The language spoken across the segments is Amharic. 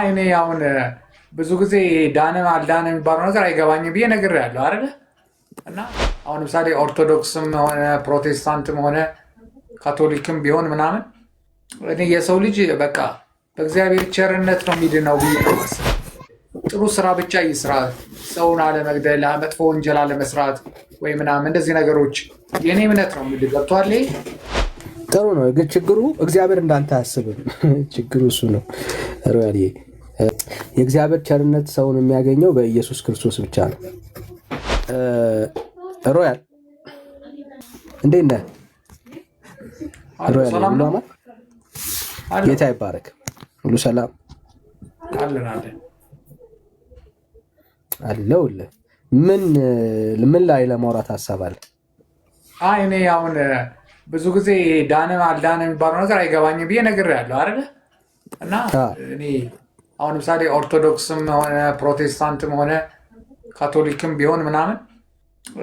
እኔ አሁን ብዙ ጊዜ ዳነ አልዳነ የሚባለው ነገር አይገባኝም ብዬ ነግሬሃለሁ አይደለ? እና አሁን ለምሳሌ ኦርቶዶክስም ሆነ ፕሮቴስታንትም ሆነ ካቶሊክም ቢሆን ምናምን እኔ የሰው ልጅ በቃ በእግዚአብሔር ቸርነት ነው የሚድነው ብዬ ነው የማስበው። ጥሩ ስራ ብቻ ይስራ፣ ሰውን አለመግደል፣ መጥፎ ወንጀል አለመስራት ወይ ምናምን እንደዚህ ነገሮች የእኔ እምነት ነው የሚል ገብቶሃል? ይሄ ጥሩ ነው፣ ግን ችግሩ እግዚአብሔር እንዳንተ አያስብም። ችግሩ እሱ ነው። ሮያል የእግዚአብሔር ቸርነት ሰውን የሚያገኘው በኢየሱስ ክርስቶስ ብቻ ነው። ሮያል እንዴት ነህ? ሮያል ሁሉ አማን፣ ጌታ ይባረክ። ሁሉ ሰላም አለን አለን አለውልህ። ምን ላይ ለማውራት ሀሳብ አለ? እኔ አሁን ብዙ ጊዜ ዳነ አልዳነ የሚባለው ነገር አይገባኝም ብዬ ነግሬሃለሁ አይደለ? እና እኔ አሁን ለምሳሌ ኦርቶዶክስም ሆነ ፕሮቴስታንትም ሆነ ካቶሊክም ቢሆን ምናምን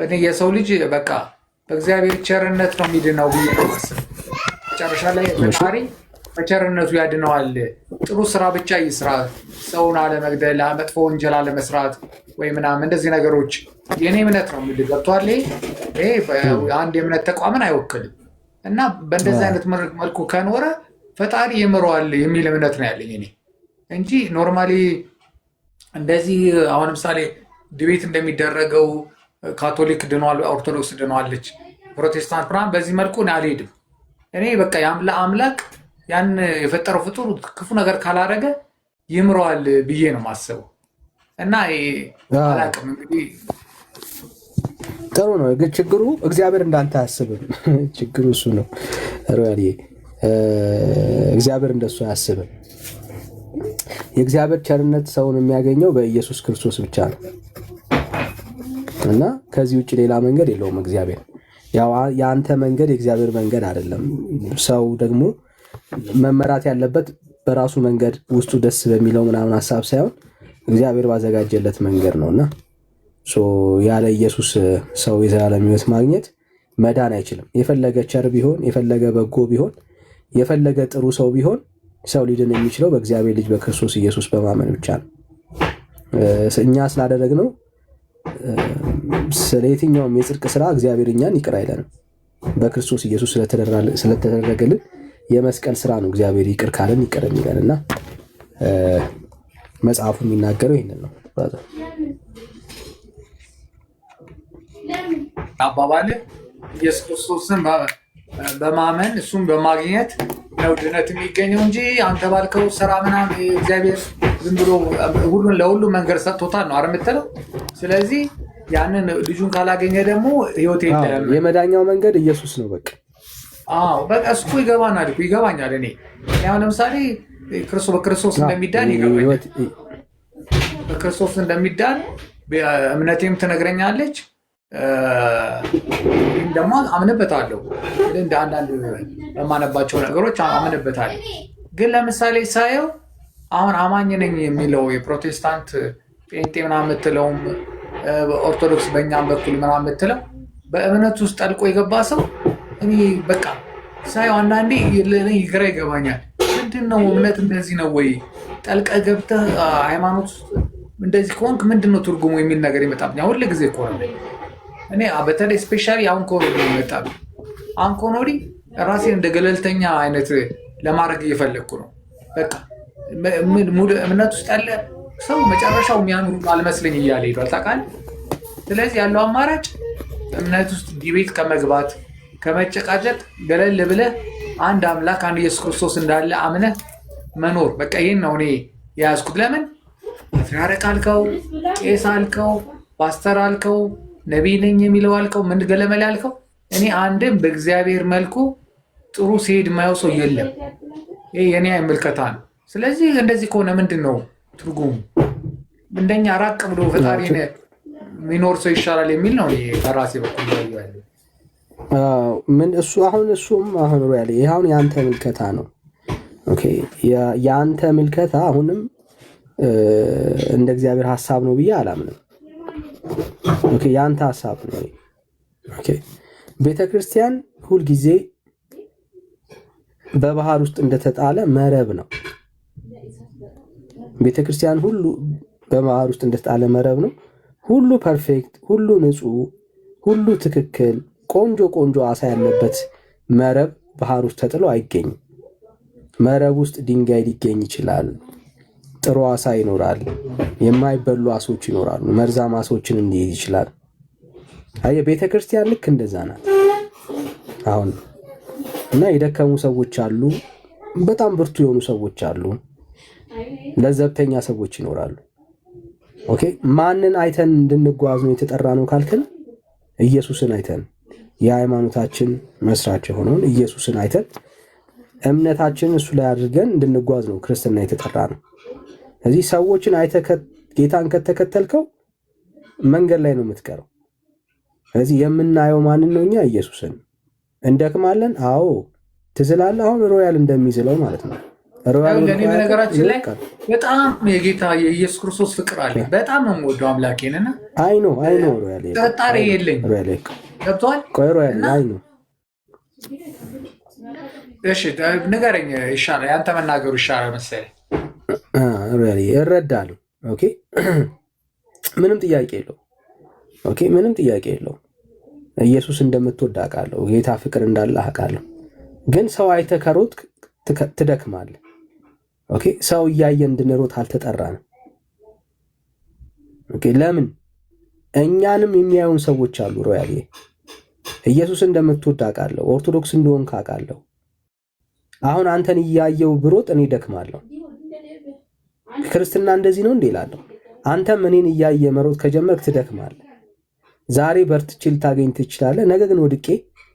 እኔ የሰው ልጅ በቃ በእግዚአብሔር ቸርነት ነው የሚድነው ብዬ ነው የማስበው። መጨረሻ ላይ ፈጣሪ በቸርነቱ ያድነዋል። ጥሩ ስራ ብቻ ይስራ፣ ሰውን አለመግደል፣ መጥፎ ወንጀል አለመስራት ወይ ምናምን እንደዚህ ነገሮች የእኔ እምነት ነው የሚል ገብቶሃል? ይሄ አንድ የእምነት ተቋምን አይወክልም። እና በእንደዚህ አይነት መልኩ ከኖረ ፈጣሪ ይምረዋል የሚል እምነት ነው ያለኝ እኔ እንጂ ኖርማሊ እንደዚህ አሁን ለምሳሌ ድቤት እንደሚደረገው ካቶሊክ ድኗል፣ ኦርቶዶክስ ድኗለች፣ ፕሮቴስታንት ምናምን በዚህ መልኩ እኔ አልሄድም። እኔ በቃ ለአምላክ ያን የፈጠረው ፍጡር ክፉ ነገር ካላረገ ይምረዋል ብዬ ነው የማስበው። እና አላቅም እንግዲህ ጥሩ ነው፣ ግን ችግሩ እግዚአብሔር እንዳንተ አያስብም። ችግሩ እሱ ነው። ሮያል እግዚአብሔር እንደሱ አያስብም። የእግዚአብሔር ቸርነት ሰውን የሚያገኘው በኢየሱስ ክርስቶስ ብቻ ነው እና ከዚህ ውጭ ሌላ መንገድ የለውም። እግዚአብሔር ያው የአንተ መንገድ የእግዚአብሔር መንገድ አይደለም። ሰው ደግሞ መመራት ያለበት በራሱ መንገድ ውስጡ ደስ በሚለው ምናምን ሀሳብ ሳይሆን እግዚአብሔር ባዘጋጀለት መንገድ ነውና ያለ ኢየሱስ ሰው የዘላለም ሕይወት ማግኘት መዳን አይችልም። የፈለገ ቸር ቢሆን፣ የፈለገ በጎ ቢሆን፣ የፈለገ ጥሩ ሰው ቢሆን ሰው ሊድን የሚችለው በእግዚአብሔር ልጅ በክርስቶስ ኢየሱስ በማመን ብቻ ነው። እኛ ስላደረግነው ስለ የትኛውም የጽድቅ ስራ እግዚአብሔር እኛን ይቅር አይለንም። በክርስቶስ ኢየሱስ ስለተደረገልን የመስቀል ስራ ነው እግዚአብሔር ይቅር ካለን ይቅር የሚለን እና መጽሐፉ የሚናገረው ይህንን ነው። አባባል ኢየሱስ ክርስቶስን በማመን እሱም በማግኘት ነው ድነት የሚገኘው እንጂ አንተ ባልከው ስራ ምናምን እግዚአብሔር ዝም ብሎ ለሁሉም መንገድ ሰጥቶታል ነው አይደል የምትለው? ስለዚህ ያንን ልጁን ካላገኘ ደግሞ ህይወት የለም። የመዳኛው መንገድ ኢየሱስ ነው። በቃ እሱ ይገባኛል። እኔ አሁን ለምሳሌ በክርስቶስ እንደሚዳን ይገባኛል። በክርስቶስ እንደሚዳን እምነቴም ትነግረኛለች። ደግሞ አምንበታለሁ። እንደ አንዳንድ በማነባቸው ነገሮች አምንበታለሁ። ግን ለምሳሌ ሳየው አሁን አማኝ ነኝ የሚለው የፕሮቴስታንት ጴንጤ ምናምን የምትለውም ኦርቶዶክስ በእኛም በኩል ምናምን የምትለው በእምነት ውስጥ ጠልቆ የገባ ሰው እኔ በቃ ሳየው አንዳንዴ ግራ ይገባኛል። ምንድን ነው እምነት እንደዚህ ነው ወይ? ጠልቀህ ገብተህ ሃይማኖት ውስጥ እንደዚህ ከሆንክ ምንድን ነው ትርጉሙ የሚል ነገር ይመጣብኛል ሁል ጊዜ እኮ ነው። እኔ በተለይ ስፔሻሊ አሁን ከሆነ ይመጣብኝ። አሁን ከሆነ ወዲህ ራሴን እንደ ገለልተኛ አይነት ለማድረግ እየፈለግኩ ነው። በቃ እምነት ውስጥ ያለ ሰው መጨረሻው የሚያምሩ አልመስለኝ እያለ ሄዷል ታውቃለህ። ስለዚህ ያለው አማራጭ እምነት ውስጥ ዲቤት ከመግባት ከመጨቃጨቅ ገለል ብለህ አንድ አምላክ አንድ ኢየሱስ ክርስቶስ እንዳለ አምነህ መኖር። በቃ ይህን ነው እኔ የያዝኩት። ለምን ፓትርያርክ አልከው፣ ቄስ አልከው፣ ፓስተር አልከው፣ ነቢይ ነኝ የሚለው አልከው፣ ምን ገለመል አልከው፣ እኔ አንድም በእግዚአብሔር መልኩ ጥሩ ሲሄድ የማየው ሰው የለም። ይሄ የኔ ምልከታ ነው። ስለዚህ እንደዚህ ከሆነ ምንድን ነው ትርጉሙ? እንደኛ ራቅ ብሎ ፈጣሪ የሚኖር ሰው ይሻላል የሚል ነው በራሴ በኩል ያለ ምን እሱም አሁን ያለ ይሄ አሁን የአንተ ምልከታ ነው። ኦኬ የአንተ ምልከታ አሁንም እንደ እግዚአብሔር ሐሳብ ነው ብዬ አላምንም። ኦኬ የአንተ ሐሳብ ነው። ኦኬ ቤተክርስቲያን ሁልጊዜ በባህር ውስጥ እንደተጣለ መረብ ነው። ቤተክርስቲያን ሁሉ በባህር ውስጥ እንደተጣለ መረብ ነው። ሁሉ ፐርፌክት፣ ሁሉ ንጹህ፣ ሁሉ ትክክል፣ ቆንጆ አሳ ያለበት መረብ ባህር ውስጥ ተጥሎ አይገኝም። መረብ ውስጥ ድንጋይ ሊገኝ ይችላል። ጥሩ አሳ ይኖራል። የማይበሉ አሶች ይኖራሉ። መርዛማ አሶችን ሊይዝ ይችላል። አየ ቤተክርስቲያን ልክ እንደዛ ናት አሁን። እና የደከሙ ሰዎች አሉ፣ በጣም ብርቱ የሆኑ ሰዎች አሉ፣ ለዘብተኛ ሰዎች ይኖራሉ። ኦኬ ማንን አይተን እንድንጓዝ ነው የተጠራ ነው ካልከን፣ ኢየሱስን አይተን የሃይማኖታችን መስራች የሆነውን ኢየሱስን አይተን እምነታችንን እሱ ላይ አድርገን እንድንጓዝ ነው ክርስትና የተጠራ ነው። ስለዚህ ሰዎችን አይተህ ጌታን ከተከተልከው መንገድ ላይ ነው የምትቀረው። ስለዚህ የምናየው ማንን ነው? እኛ ኢየሱስን። እንደክማለን፣ አዎ ትዝላለህ። አሁን ሮያል እንደሚዝለው ማለት ነው። በነገራችን ላይ በጣም የጌታ የኢየሱስ ክርስቶስ ፍቅር አለ። በጣም ነው የምወደው አምላኬንና አይ ነው ሮያል ጥርጣሬ የለኝም። ገብቶሃል? ቆይ ሮያል አይ ነው። እሺ ንገረኝ ይሻላል፣ ያንተ መናገሩ ይሻላል መሰለኝ። ሮያል እረዳለሁ። ኦኬ ምንም ጥያቄ የለው። ኦኬ ምንም ጥያቄ የለው። ኢየሱስ እንደምትወድ አውቃለሁ። ጌታ ፍቅር እንዳለ አውቃለሁ። ግን ሰው አይተህ ከሮጥክ ትደክማለህ። ኦኬ ሰው እያየ እንድንሮጥ አልተጠራንም። ኦኬ ለምን? እኛንም የሚያዩን ሰዎች አሉ። ሮያል ኢየሱስ እንደምትወድ አውቃለሁ። ኦርቶዶክስ እንደሆንክ አውቃለሁ። አሁን አንተን እያየው ብሮጥ እኔ ደክማለሁ። ክርስትና እንደዚህ ነው እንዴ እላለሁ። አንተም እኔን እያየ መሮጥ ከጀመርክ ትደክማለህ። ዛሬ በርትቼ ልታገኝ ትችላለህ፣ ነገ ግን ወድቄ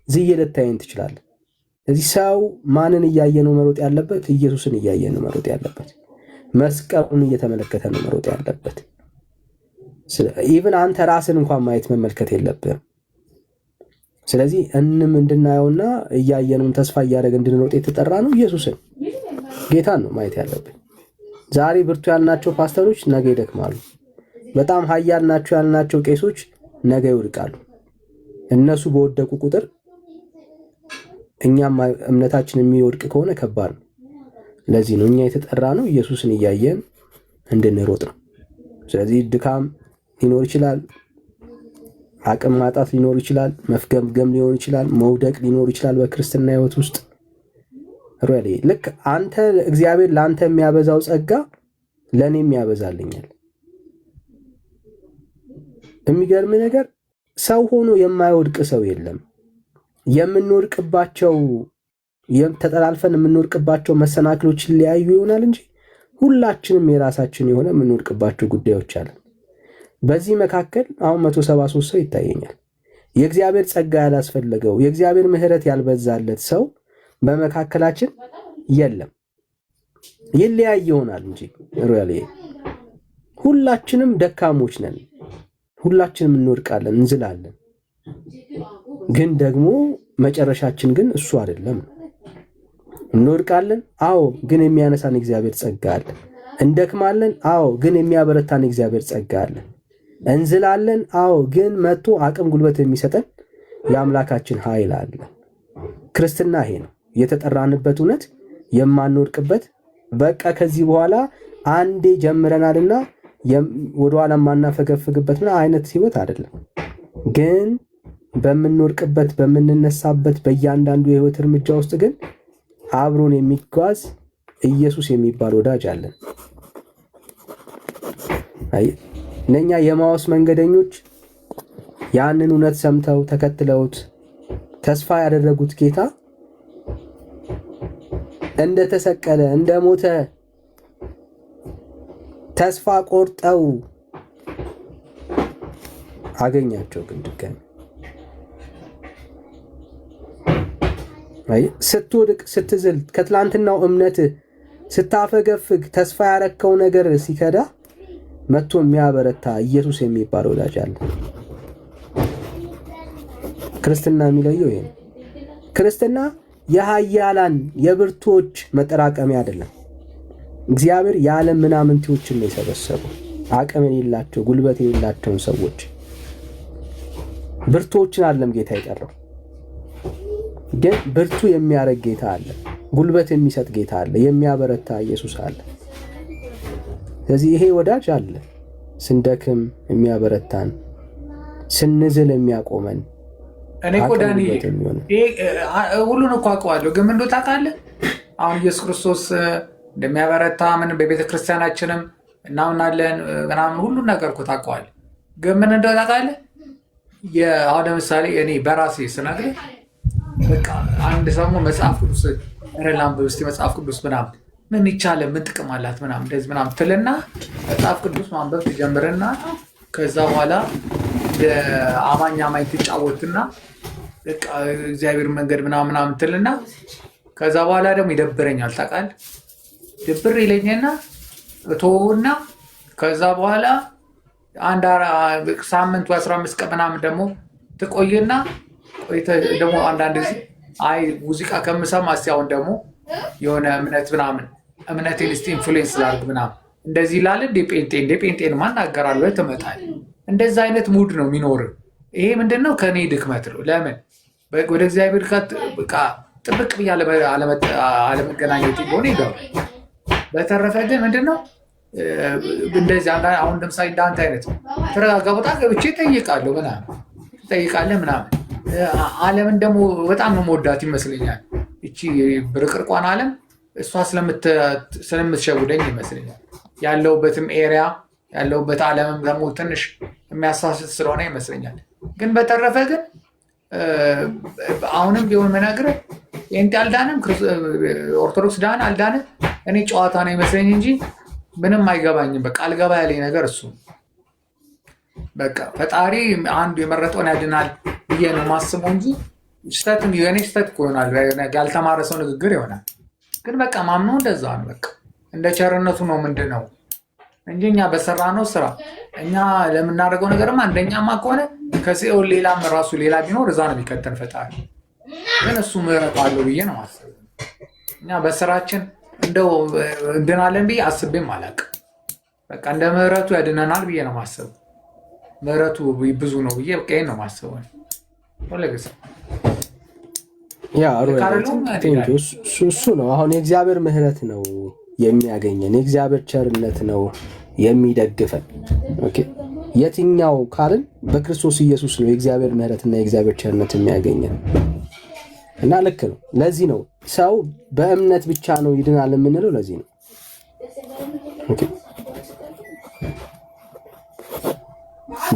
ዝዬ ልታየኝ ትችላለህ። እዚህ ሰው ማንን እያየ ነው መሮጥ ያለበት? ኢየሱስን እያየ ነው መሮጥ ያለበት። መስቀሉን እየተመለከተ ነው መሮጥ ያለበት። ኢቭን አንተ ራስን እንኳን ማየት መመልከት የለብህም። ስለዚህ እንድናየውና እያየነውን ተስፋ እያደረገ እንድንሮጥ የተጠራ ነው ኢየሱስን ጌታን ነው ማየት ያለብን። ዛሬ ብርቱ ያልናቸው ፓስተሮች ነገ ይደክማሉ። በጣም ኃያል ናቸው ያልናቸው ቄሶች ነገ ይወድቃሉ። እነሱ በወደቁ ቁጥር እኛም እምነታችን የሚወድቅ ከሆነ ከባድ ነው። ለዚህ ነው እኛ የተጠራ ነው ኢየሱስን እያየን እንድንሮጥ ነው። ስለዚህ ድካም ሊኖር ይችላል፣ አቅም ማጣት ሊኖር ይችላል፣ መፍገምገም ሊኖር ይችላል፣ መውደቅ ሊኖር ይችላል በክርስትና ሕይወት ውስጥ። ሮያሌ ልክ አንተ እግዚአብሔር ለአንተ የሚያበዛው ጸጋ ለእኔም ያበዛልኛል። የሚገርም ነገር ሰው ሆኖ የማይወድቅ ሰው የለም። የምንወድቅባቸው ተጠላልፈን የምንወድቅባቸው መሰናክሎች ሊያዩ ይሆናል እንጂ ሁላችንም የራሳችን የሆነ የምንወድቅባቸው ጉዳዮች አለን። በዚህ መካከል አሁን 173 ሰው ይታየኛል። የእግዚአብሔር ጸጋ ያላስፈለገው የእግዚአብሔር ምሕረት ያልበዛለት ሰው በመካከላችን የለም። ይለያይ ይሆናል እንጂ ሮያሌ ሁላችንም ደካሞች ነን። ሁላችንም እንወድቃለን፣ እንዝላለን። ግን ደግሞ መጨረሻችን ግን እሱ አይደለም። እንወድቃለን፣ አዎ፣ ግን የሚያነሳን እግዚአብሔር ጸጋ አለ። እንደክማለን፣ አዎ፣ ግን የሚያበረታን እግዚአብሔር ጸጋ አለ። እንዝላለን፣ አዎ፣ ግን መጥቶ አቅም ጉልበት የሚሰጠን የአምላካችን ኃይል አለ። ክርስትና ይሄ ነው የተጠራንበት እውነት፣ የማንወድቅበት። በቃ ከዚህ በኋላ አንዴ ጀምረናልና ወደኋላ ማናፈገፍግበት አይነት ህይወት አይደለም። ግን በምንወድቅበት በምንነሳበት በእያንዳንዱ የህይወት እርምጃ ውስጥ ግን አብሮን የሚጓዝ ኢየሱስ የሚባል ወዳጅ አለን። እነኛ የማውስ መንገደኞች ያንን እውነት ሰምተው ተከትለውት ተስፋ ያደረጉት ጌታ እንደተሰቀለ እንደሞተ ተስፋ ቆርጠው አገኛቸው። ግን ድጋሚ ስትወድቅ ስትዝል ከትላንትናው እምነት ስታፈገፍግ ተስፋ ያረከው ነገር ሲከዳ መጥቶ የሚያበረታ ኢየሱስ የሚባል ወዳጅ አለ። ክርስትና የሚለየው ይሄ ነው። ክርስትና የኃያላን የብርቶች መጠራቀሚያ አይደለም። እግዚአብሔር የዓለም ምናምንቴዎችን ነው የሰበሰበው። አቅም የሌላቸው ጉልበት የሌላቸውን ሰዎች ብርቶችን አይደለም ጌታ የጠራው። ግን ብርቱ የሚያረግ ጌታ አለ፣ ጉልበት የሚሰጥ ጌታ አለ፣ የሚያበረታ ኢየሱስ አለ። ስለዚህ ይሄ ወዳጅ አለ፣ ስንደክም የሚያበረታን፣ ስንዝል የሚያቆመን። እኔ እኮ ዳኒ ሁሉን እኮ አውቀዋለሁ፣ ግን ምን እንደው ታውቃለህ አሁን ኢየሱስ ክርስቶስ እንደሚያበረታ ምን በቤተ ክርስቲያናችንም እናምናለን ምናምን ሁሉን ነገር እኮ ታውቀዋለህ። ግን ምን እንደው ታውቃለህ አሁን ለምሳሌ እኔ በራሴ ስነግርህ በቃ አንድ ሰሞን መጽሐፍ ቅዱስ ረላምበብ እስኪ መጽሐፍ ቅዱስ ምናምን ምን ይቻላል ምን ጥቅም አላት ምናምን እንደዚህ ምናምን ትልና መጽሐፍ ቅዱስ ማንበብ ትጀምርና ከዛ በኋላ አማኝ ትጫወትና በቃ እግዚአብሔር መንገድ ምናምን ትልና ከዛ በኋላ ደግሞ ይደብረኛል ታውቃለህ። ድብር ይለኝና እተወውና ከዛ በኋላ አንድ ሳምንት 15 ቀን ምናምን ደግሞ ትቆይና ደግሞ አንዳንድ ጊዜ አይ ሙዚቃ ከምሰማ እስኪ አሁን ደግሞ የሆነ እምነቴን እስኪ ኢንፍሉዌንስ ላድርግ ምናምን እንደዚህ ይላል። እንደ ጴንጤን ማናገራለሁ ትመጣለህ። እንደዛ አይነት ሙድ ነው የሚኖር። ይሄ ምንድነው ከኔ ድክመት ነው። ለምን ወደ እግዚአብሔር ጥብቅ ብዬ አለመገናኘት ሆነ ይገባል። በተረፈ ግን ምንድነው እንደዚህ አሁን ለምሳሌ እንዳንተ አይነት ተረጋጋ ቦታ ገብቼ እጠይቃለሁ ምናምን ዓለምን ደግሞ በጣም መወዳት ይመስለኛል። እቺ ብርቅርቋን ዓለም እሷ ስለምትሸውደኝ ይመስለኛል። ያለውበትም ኤሪያ ያለውበት ዓለምም ደግሞ ትንሽ የሚያሳስት ስለሆነ ይመስለኛል። ግን በተረፈ ግን አሁንም ቢሆን መናገር ጴንጤ አልዳንም፣ ኦርቶዶክስ ዳን አልዳንም። እኔ ጨዋታ ነው ይመስለኝ እንጂ ምንም አይገባኝም። በቃ አልገባ ያለኝ ነገር እሱ በቃ ፈጣሪ አንዱ የመረጠውን ያድናል ብዬ ነው ማስበው እንጂ የኔ ስህተት ይሆናል፣ ያልተማረ ሰው ንግግር ይሆናል። ግን በቃ ማምነው እንደዛ ነው። በቃ እንደ ቸርነቱ ነው ምንድን ነው እንጂ እኛ በሰራ ነው ስራ እኛ ለምናደርገው ነገርማ እንደኛማ ከሆነ ከሲኦል ሌላም ራሱ ሌላ ቢኖር እዛ ነው የሚከተን ፈጣሪ። ግን እሱ ምህረት አለው ብዬ ነው ማስበው። እኛ በስራችን እንደው እንድናለን ብዬ አስቤም አላውቅም። በቃ እንደ ምህረቱ ያድነናል ብዬ ነው ማስበው። ምህረቱ ብዙ ነው ብዬ በቃ ይሄን ነው ማስበው። ወለገሰ እሱ ነው አሁን የእግዚአብሔር ምህረት ነው የሚያገኘን፣ የእግዚአብሔር ቸርነት ነው የሚደግፈን። ኦኬ የትኛው ካልን በክርስቶስ ኢየሱስ ነው የእግዚአብሔር ምህረትና የእግዚአብሔር ቸርነት የሚያገኘን እና ልክ ነው። ለዚህ ነው ሰው በእምነት ብቻ ነው ይድናል የምንለው። ለዚህ ነው ኦኬ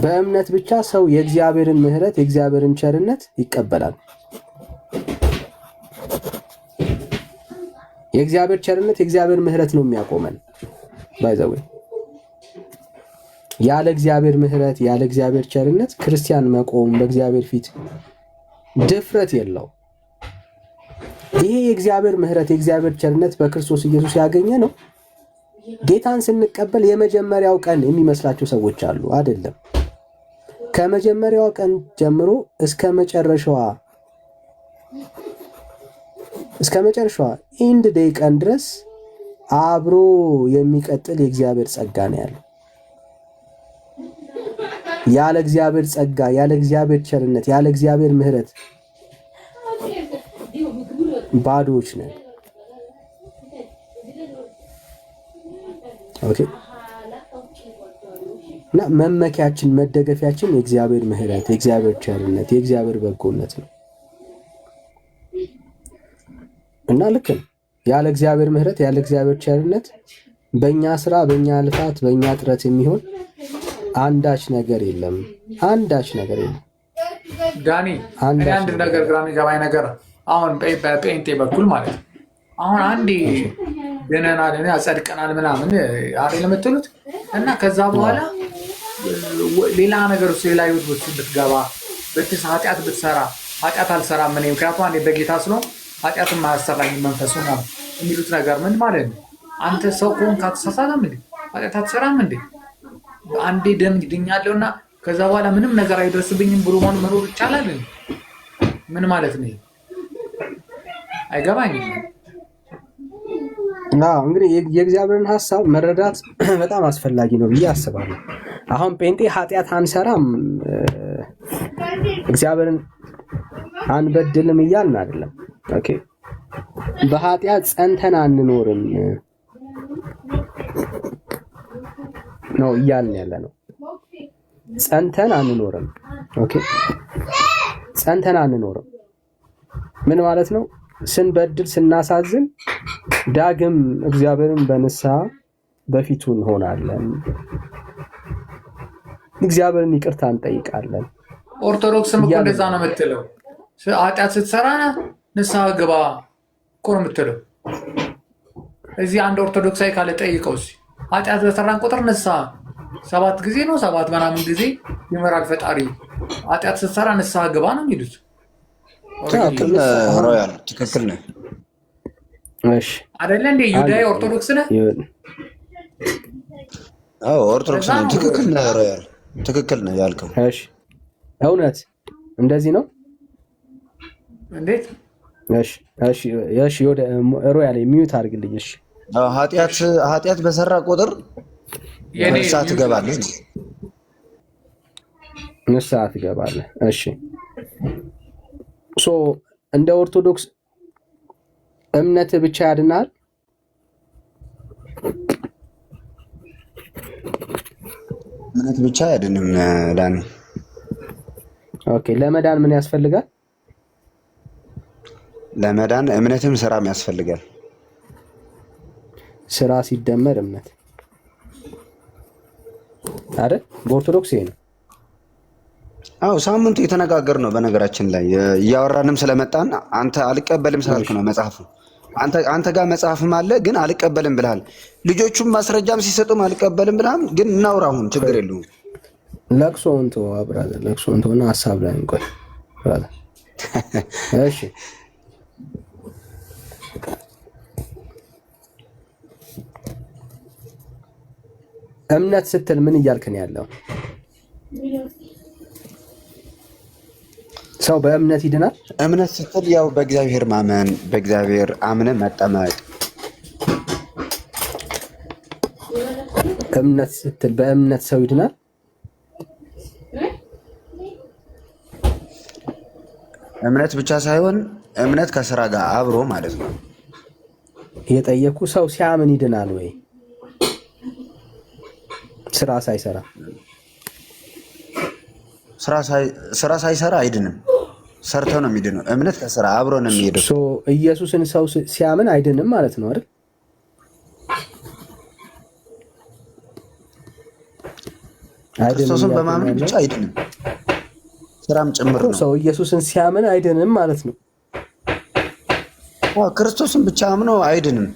በእምነት ብቻ ሰው የእግዚአብሔርን ምህረት የእግዚአብሔርን ቸርነት ይቀበላል። የእግዚአብሔር ቸርነት የእግዚአብሔር ምህረት ነው የሚያቆመን። ባይዘው ያለ እግዚአብሔር ምህረት ያለ እግዚአብሔር ቸርነት ክርስቲያን መቆም በእግዚአብሔር ፊት ድፍረት የለው። ይሄ የእግዚአብሔር ምህረት የእግዚአብሔር ቸርነት በክርስቶስ ኢየሱስ ያገኘ ነው። ጌታን ስንቀበል የመጀመሪያው ቀን የሚመስላቸው ሰዎች አሉ። አይደለም። ከመጀመሪያው ቀን ጀምሮ እስከ መጨረሻዋ ኢንድ ዴይ ቀን ድረስ አብሮ የሚቀጥል የእግዚአብሔር ጸጋ ነው ያለው። ያለ እግዚአብሔር ጸጋ ያለ እግዚአብሔር ቸርነት ያለ እግዚአብሔር ምህረት ባዶዎች ነን። ኦኬ እና መመኪያችን መደገፊያችን የእግዚአብሔር ምህረት የእግዚአብሔር ቸርነት የእግዚአብሔር በጎነት ነው እና ልክ ነው። ያለ እግዚአብሔር ምህረት ያለ እግዚአብሔር ቸርነት በእኛ ስራ በእኛ ልፋት በእኛ ጥረት የሚሆን አንዳች ነገር የለም። ዳኒ አንድ ነገር ግራ የሚገባኝ ነገር አሁን በጴንጤ በኩል ማለት ነው አሁን አንዴ ድነናል አጸድቀናል ምናምን አይደል የምትሉት እና ከዛ በኋላ ሌላ ነገር ውስጥ ሌላ ህይወት ውስጥ ብትገባ ኃጢአት ብትሰራ ኃጢአት አልሰራም እኔ ምክንያቱም አንዴ በጌታ ስለሆንኩ ኃጢአትን ማያሰራኝ መንፈሱ ነው የሚሉት ነገር ምን ማለት ነው? አንተ ሰው ከሆንክ አትሳሳትም እንዴ? ኃጢአት አትሰራም እንዴ? አንዴ ድኛለሁና ከዛ በኋላ ምንም ነገር አይደርስብኝም ብሎ መኖር ይቻላል? ምን ማለት ነው? አይገባኝም። እንግዲህ የእግዚአብሔርን ሐሳብ መረዳት በጣም አስፈላጊ ነው ብዬ አስባለሁ። አሁን ጴንጤ ኃጢአት አንሰራም እግዚአብሔርን አንበድልም እያልን አይደለም። ኦኬ በኃጢአት ጸንተን አንኖርም። ነው እያልን ያለ ነው። ጸንተን አንኖርም። ኦኬ ጸንተን አንኖርም። ምን ማለት ነው? ስንበድል ስናሳዝን ዳግም እግዚአብሔርን በንስሐ በፊቱ እንሆናለን። እግዚአብሔርን ይቅርታ እንጠይቃለን። ኦርቶዶክስም እኮ እንደዛ ነው የምትለው። ኃጢአት ስትሰራ ንስሐ ግባ እኮ ነው የምትለው። እዚህ አንድ ኦርቶዶክሳዊ ካለ ጠይቀው እስኪ ኃጢአት በሰራን ቁጥር ንስሐ 7 ጊዜ ነው 7 ምናምን ጊዜ ይመራል ፈጣሪ። ኃጢአት ስትሰራ ንስሐ ግባ ነው የሚሉት። ትክክል ነህ። እሺ አይደለ እንዴ? ዩዳይ ኦርቶዶክስ ነህ? አዎ ኦርቶዶክስ ነህ። ትክክል ነህ ሮያል፣ ትክክል ነህ ያልከው። እሺ እውነት እንደዚህ ነው። እንዴት? እሺ እሺ እሺ ወደ ሮያል ሚዩት አድርግልኝ። እሺ ኃጢአት በሰራ ቁጥር ንስሐ ትገባለህ። ንስሐ ትገባለህ። እሺ ሶ እንደ ኦርቶዶክስ እምነት ብቻ ያድናል? እምነት ብቻ አይደለም ዳኒ። ኦኬ ለመዳን ምን ያስፈልጋል? ለመዳን እምነትም ስራም ያስፈልጋል። ስራ ሲደመር እምነት አይደል? በኦርቶዶክስ ይሄ ነው። አዎ ሳምንቱ የተነጋገር ነው። በነገራችን ላይ እያወራንም ስለመጣን አንተ አልቀበልም ስላልክ ነው መጽሐፉ። አንተ ጋር መጽሐፍም አለ ግን አልቀበልም ብለሃል። ልጆቹም ማስረጃም ሲሰጡም አልቀበልም ብለሃል። ግን እናውራ አሁን ችግር የለውም። ለቅሶውን ተው ብራዘር፣ ለቅሶውን ተውና ሀሳብ ላይ እንቆይ ብራዘር። እሺ እምነት ስትል ምን እያልክ ነው ያለው? ሰው በእምነት ይድናል? እምነት ስትል ያው በእግዚአብሔር ማመን፣ በእግዚአብሔር አምነ መጠመቅ። እምነት ስትል በእምነት ሰው ይድናል? እምነት ብቻ ሳይሆን እምነት ከስራ ጋር አብሮ ማለት ነው። የጠየኩ ሰው ሲያምን ይድናል ወይ? ስራ ሳይሰራ ስራ ሳይሰራ አይድንም። ሰርቶ ነው የሚድነው። እምነት ከስራ አብሮ ነው የሚሄደው። ኢየሱስን ሰው ሲያምን አይድንም ማለት ነው አይደል? ክርስቶስን በማመን ብቻ አይድንም፣ ስራም ጭምር ነው። ሰው ኢየሱስን ሲያምን አይድንም ማለት ነው። ክርስቶስን ብቻ አምኖ አይድንም፣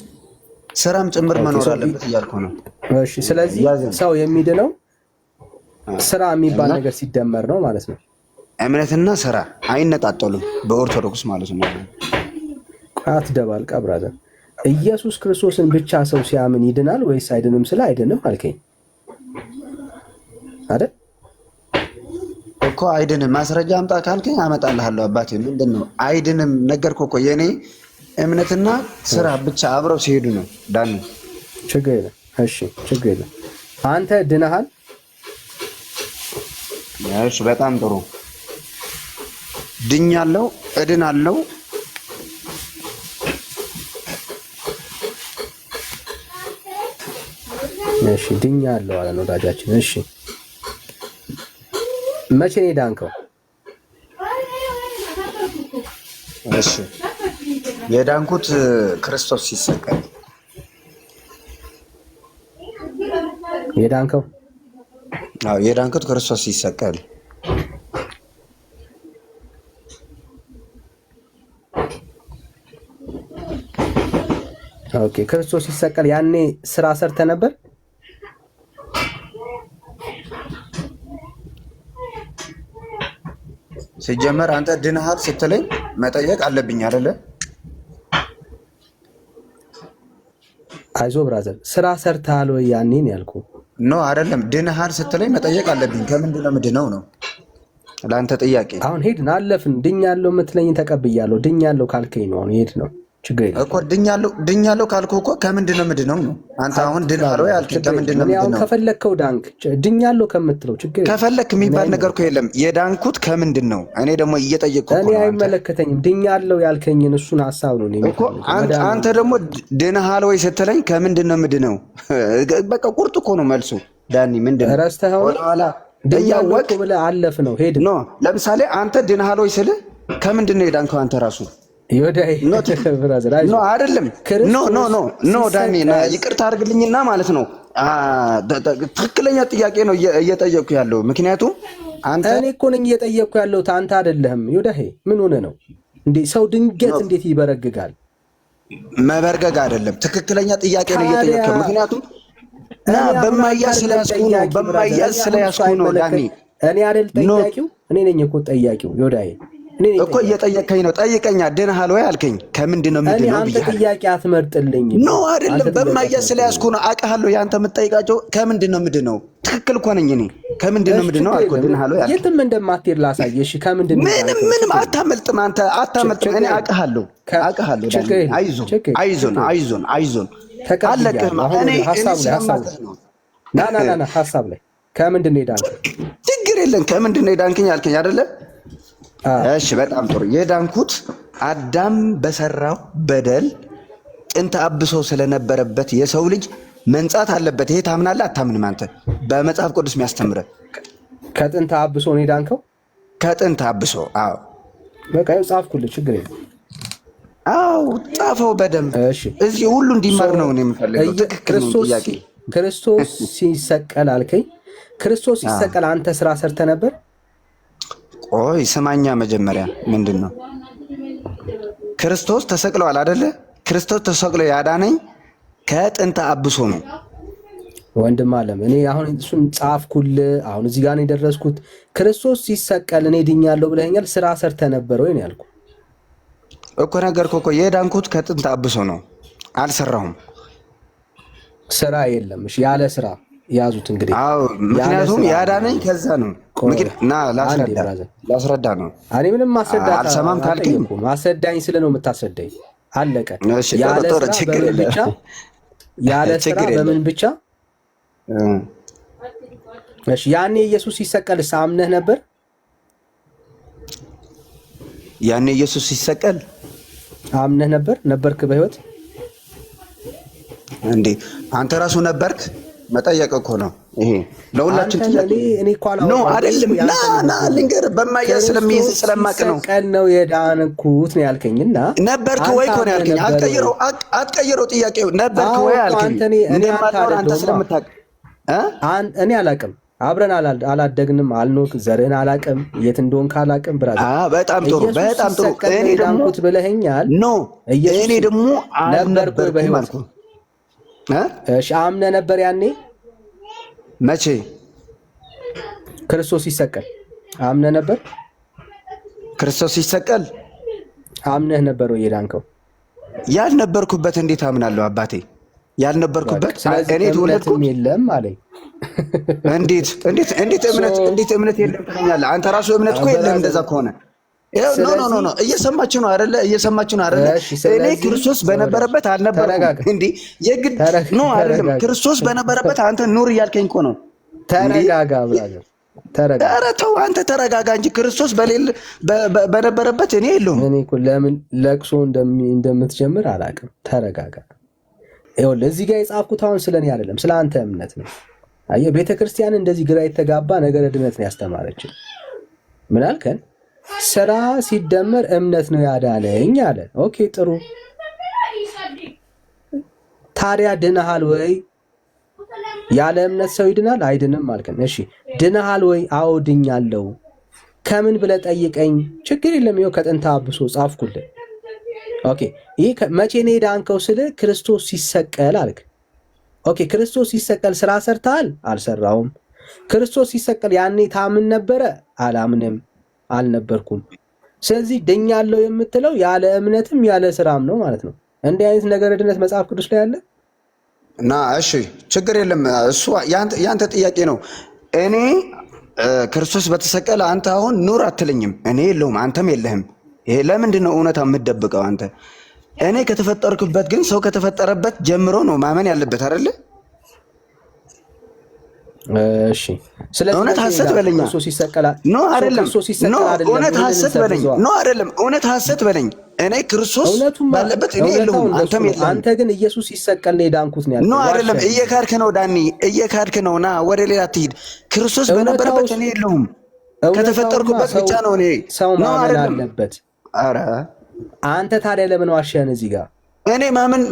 ስራም ጭምር መኖር አለበት እያልኩ ነው። እሺ፣ ስለዚህ ሰው የሚድነው ስራ የሚባል ነገር ሲደመር ነው ማለት ነው። እምነትና ስራ አይነጣጠሉም በኦርቶዶክስ ማለት ነው። አትደባልቅ ብራዘር። ኢየሱስ ክርስቶስን ብቻ ሰው ሲያምን ይድናል ወይስ አይድንም? ስለ አይድንም አልከኝ አይደል እኮ። አይድንም ማስረጃ አምጣ ካልከኝ አመጣልሃለሁ አባቴ። ምንድነው አይድንም? ነገርኩህ እኮ የኔ እምነትና ስራ ብቻ አብረው ሲሄዱ ነው ዳን። ችግር የለም። እሺ ችግር የለም። አንተ ድነሃል? እሺ በጣም ጥሩ ድኛለሁ፣ እድናለሁ። እሺ ድኛለሁ አለ ወዳጃችን። እሺ መቼ ነው የዳንከው? እሺ የዳንኩት ክርስቶስ ሲሰቀል። የዳንከው? አዎ የዳንኩት ክርስቶስ ሲሰቀል። ኦኬ ክርስቶስ ሲሰቀል ያኔ ስራ ሰርተ ነበር? ሲጀመር አንተ ድነሃል ስትለኝ መጠየቅ አለብኝ አይደለ? አይዞ ብራዘር፣ ስራ ሰርተሃል ወይ ያኔ ነው ያልኩህ። ኖ አይደለም፣ ድነሃል ስትለኝ መጠየቅ አለብኝ። ከምንድን ነው ምንድነው ነው ለአንተ ጥያቄ። አሁን ሄድን አለፍን። ድኛለሁ የምትለኝ ተቀብያለሁ። ድኛለሁ ካልከኝ ነው አሁን ሄድ ነው። ችግር የለም እኮ ድኛለሁ ካልኩህ እኮ ከምንድን ነው ምንድነው ነው። አንተ አሁን ድነሃል ወይ አልከኝ። ከምንድን ነው ምንድነው? ከፈለግከው ዳንክ። ድኛለሁ ከምትለው ችግር ከፈለክ የሚባል ነገር እኮ የለም። የዳንኩት ከምንድን ነው? እኔ ደግሞ እየጠየቅኩህ እኔ አይመለከተኝም። ድኛለሁ ያልከኝን እሱን ሀሳብ ነው እኮ። አንተ ደግሞ ድነሃል ወይ ስትለኝ ከምንድን ነው ምንድነው? በቃ ቁርጥ እኮ ነው መልሱ። ዳኒ ምንድነው ረስተኸው ወደኋላ እያወቅ ብለህ አለፍ ነው ሄድ ኖ ለምሳሌ አንተ ድንሃል ወይ ስልህ ከምንድን ነው የዳንከው አንተ ራሱ ይወዳይ ብራዘር ኖ አይደለም ኖ ዳኒ ይቅርታ አድርግልኝና ማለት ነው ትክክለኛ ጥያቄ ነው እየጠየቅኩ ያለው ምክንያቱም አንተ እኔ እኮ ነኝ እየጠየቅኩ ያለው አንተ አይደለህም ይወዳይ ምን ሆነ ነው እንዴ ሰው ድንገት እንዴት ይበረግጋል መበርገግ አይደለም ትክክለኛ ጥያቄ ነው እየጠየቅኩ ምክንያቱም በማያዝ ስለያዝኩ ነው ዳኒ እኔ አይደል ጠያቂው እኔ ነኝ እኮ ጠያቂው ይወዳይ እኮ እየጠየቀኝ ነው ጠይቀኛ ድንሃል ወይ አልከኝ ከምንድን ነው ምንድን ነው አንተ ጥያቄ አትመርጥልኝ ኖ አይደለም በማያዝ ስለያዝኩ ነው አውቃለሁ ያንተ የምትጠይቃቸው ከምንድን ነው ትክክል እኮ ነኝ እኔ ከምንድን ነው አልኩ ድንሃል ወይ የትም እንደማትሄድ ላሳየሽ ከምንድን ነው ምንም አታመልጥም አንተ አታመልጥም እኔ አውቃለሁ አይዞን አለቅህም እኔ ና ሐሳብ ላይ ከምንድን ነው የዳንከው ችግር የለም ከምንድን ነው የዳንከኝ አልከኝ አይደለ እሺ በጣም ጥሩ የዳንኩት አዳም በሰራው በደል ጥንተ አብሶ ስለነበረበት የሰው ልጅ መንጻት አለበት ይሄ ታምናለህ አታምንም አንተ በመጽሐፍ ቅዱስ የሚያስተምረን ከጥንተ አብሶ ነው የዳንከው ከጥንተ አብሶ አዎ በቃ ጻፍኩልህ ችግር የለም አዎ ጻፈው በደንብ እዚህ ሁሉ እንዲማር ነው እኔ የምፈልገው ትክክል ነው ጥያቄ ክርስቶስ ሲሰቀል አልከኝ ክርስቶስ ሲሰቀል አንተ ስራ ሰርተ ነበር ቆይ ስማኛ መጀመሪያ ምንድነው ክርስቶስ ተሰቅሏል አይደለ ክርስቶስ ተሰቅሎ ያዳነኝ ከጥንተ አብሶ ነው ወንድም አለም እኔ አሁን እሱን ጻፍኩልህ አሁን እዚህ ጋር ነው የደረስኩት ክርስቶስ ሲሰቀል እኔ ድኛለሁ ብለኸኛል ስራ ሰርተ ነበር ወይ ነው ያልኩ እኮ ነገርኩህ እኮ የዳንኩት ከጥንተ አብሶ ነው አልሰራሁም ስራ የለም እሺ ያለ ስራ ያዙት እንግዲህ አዎ ምክንያቱም ያዳነኝ ከዛ ነው ና ላስረዳ ነው እኔ ምንም ማስረዳት አልሰማም ካልከኝ ማስረዳኝ ስለ ነው የምታስረዳኝ አለቀ ያለ ስራ በምን ብቻ እሺ ያኔ ኢየሱስ ሲሰቀል ሳምነህ ነበር ያኔ ኢየሱስ ሲሰቀል አምነህ ነበርክ በህይወት እንዴ አንተ ራሱ ነበርክ መጠየቅ እኮ ነው ይሄ ለሁላችን ጥያቄ እኔ ቋላ ነው አይደለም ና ልንገር በማያዝ ስለሚይዝ ስለማቅ ነው ቀን ነው የዳንኩት ነው ያልከኝና ነበርክ ወይ እኮ ነው ያልከኝ አትቀይረው ጥያቄው ነበርክ ወይ አልከኝ አንተ ስለምታውቅ እኔ አላቅም አብረን አላደግንም አልኖክ ዘርህን አላቅም የት እንደሆንክ አላቅም ብራዘር በጣም ጥሩ እኔ ዳንኩት ብለኸኛል እኔ ደግሞ ነበርኩ በህይወት እሺ አምነህ ነበር ያኔ መቼ ክርስቶስ ሲሰቀል አምነህ ነበር ክርስቶስ ሲሰቀል አምነህ ነበር ወይ የዳንከው ያልነበርኩበት እንዴት አምናለሁ አባቴ ያልነበርኩበት እኔ ተወለድኩት የለም አለኝ እንዴት እምነት የለም ትለኛለህ አንተ ራሱ እምነት እኮ የለም እንደዛ ከሆነ ኖ እየሰማችሁ ነው አይደለ እኔ ክርስቶስ በነበረበት አልነበረም እንዴ የግድ ኖ አይደለም ክርስቶስ በነበረበት አንተ ኑር እያልከኝ እኮ ነው ተረጋጋ ብራዘር ኧረ ተው አንተ ተረጋጋ እንጂ ክርስቶስ በነበረበት እኔ የለውም እኔ እኮ ለምን ለቅሶ እንደምትጀምር አላውቅም ተረጋጋ ይኸውልህ እዚህ ጋር የጻፍኩት አሁን ስለኔ አይደለም ስለ አንተ እምነት ነው አየህ ቤተክርስቲያን እንደዚህ ግራ የተጋባ ነገረ ድነት ነው ያስተማረችን ምን አልከን ስራ ሲደመር እምነት ነው ያዳነኝ አለ ኦኬ ጥሩ ታዲያ ድነሃል ወይ ያለ እምነት ሰው ይድናል አይድንም አልከን እሺ ድነሃል ወይ አዎ ድኛለሁ ከምን ብለህ ጠይቀኝ ችግር የለም ይኸው ከጥንተ አብሶ ጻፍኩልህ ኦኬ ይሄ መቼ ነው የዳንከው ስለ ክርስቶስ ሲሰቀል አልክ ኦኬ ክርስቶስ ሲሰቀል ስራ ሰርተሃል አልሰራውም ክርስቶስ ሲሰቀል ያኔ ታምን ነበረ አላምንም አልነበርኩም ስለዚህ ድኛለሁ የምትለው ያለ እምነትም ያለ ስራም ነው ማለት ነው እንዲህ አይነት ነገረ ድነት መጽሐፍ ቅዱስ ላይ አለ እና እሺ ችግር የለም እሱ ያንተ ጥያቄ ነው እኔ ክርስቶስ በተሰቀለ አንተ አሁን ኑር አትለኝም እኔ የለውም አንተም የለህም ይሄ ለምንድን ነው እውነታ የምትደብቀው አንተ እኔ ከተፈጠርኩበት ግን ሰው ከተፈጠረበት ጀምሮ ነው ማመን ያለበት አይደለ እሺ ስለዚህ እውነት ሐሰት በለኝ ክርስቶስ ይሰቀላል ኖ አይደለም እውነት ሐሰት በለኝ ኖ አይደለም እውነት ሐሰት በለኝ እኔ ክርስቶስ ባለበት እኔ የለሁም፣ አንተም የለህም። አንተ ግን ኢየሱስ ሲሰቀል ነው የዳንኩት ነው ያልከው። ኖ አይደለም፣ እየካድክ ነው ዳኒ፣ እየካድክ ነው። ና ወደ ሌላ አትሂድ። ክርስቶስ በነበረበት እኔ የለሁም፣ ከተፈጠርኩበት ብቻ ነው እኔ። ሰው ማመን አለበት። ኧረ አንተ ታዲያ ለምን ዋሸህን እዚህ ጋር? እኔ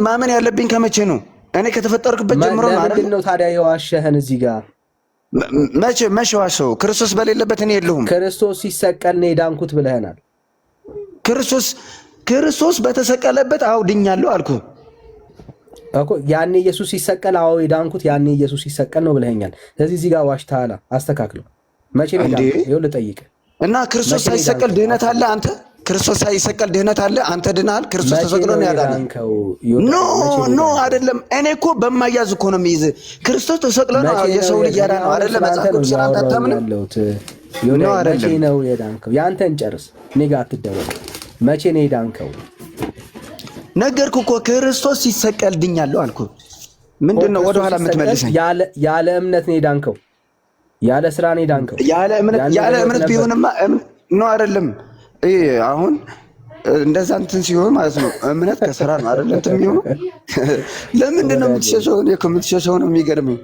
ማመን ያለብኝ ከመቼ ነው? እኔ ከተፈጠርኩበት ጀምሮ ነው አይደል? ምንድን ነው ታዲያ የዋሸህን እዚህ ጋር? መቼ ዋሸው? ክርስቶስ በሌለበት እኔ የለሁም። ክርስቶስ ሲሰቀል ነው የዳንኩት ብለህናል። ክርስቶስ በተሰቀለበት አዎ ድኛለሁ አልኩ እኮ። ያኔ ኢየሱስ ሲሰቀል አዎ የዳንኩት ያኔ ኢየሱስ ሲሰቀል ነው ብለኸኛል። ስለዚህ እዚህ ጋር ዋሽተሃል። አስተካክለው። መቼ ነው የዳንኩት? ይኸው ልጠይቅህ እና ክርስቶስ ሳይሰቀል ድህነት አለ? አንተ ክርስቶስ ሳይሰቀል ድህነት አለ? አንተ ድናል? ክርስቶስ ተሰቅሎ ነው ያዳነው። ኖ አይደለም። እኔ እኮ በማያዝ እኮ ነው የሚይዝ። ክርስቶስ ተሰቅሎ ነው የሰው ልጅ ያዳነው አይደለም? መጽሐፍ ቅዱስ አታምንም? መቼ ነው የዳንከው? ያንተን ጨርስ፣ እኔ ጋር አትደወል። መቼ ነው የዳንከው? ነገርኩህ እኮ ክርስቶስ ሲሰቀል ድኛለሁ አልኩህ። ምንድን ነው ወደኋላ የምትመልሰኝ? ያለ እምነት ነው የዳንከው? ያለ ስራ ነው የዳንከው? ያለ እምነት ቢሆንማ ነው አይደለም? አሁን እንደዛ እንትን ሲሆን ማለት ነው እምነት ከስራ ነው አይደል? እንትን የሚሆነው ለምንድን ነው የምትሸሸው? እኔ እኮ የምትሸሸው ነው የሚገርመኝ።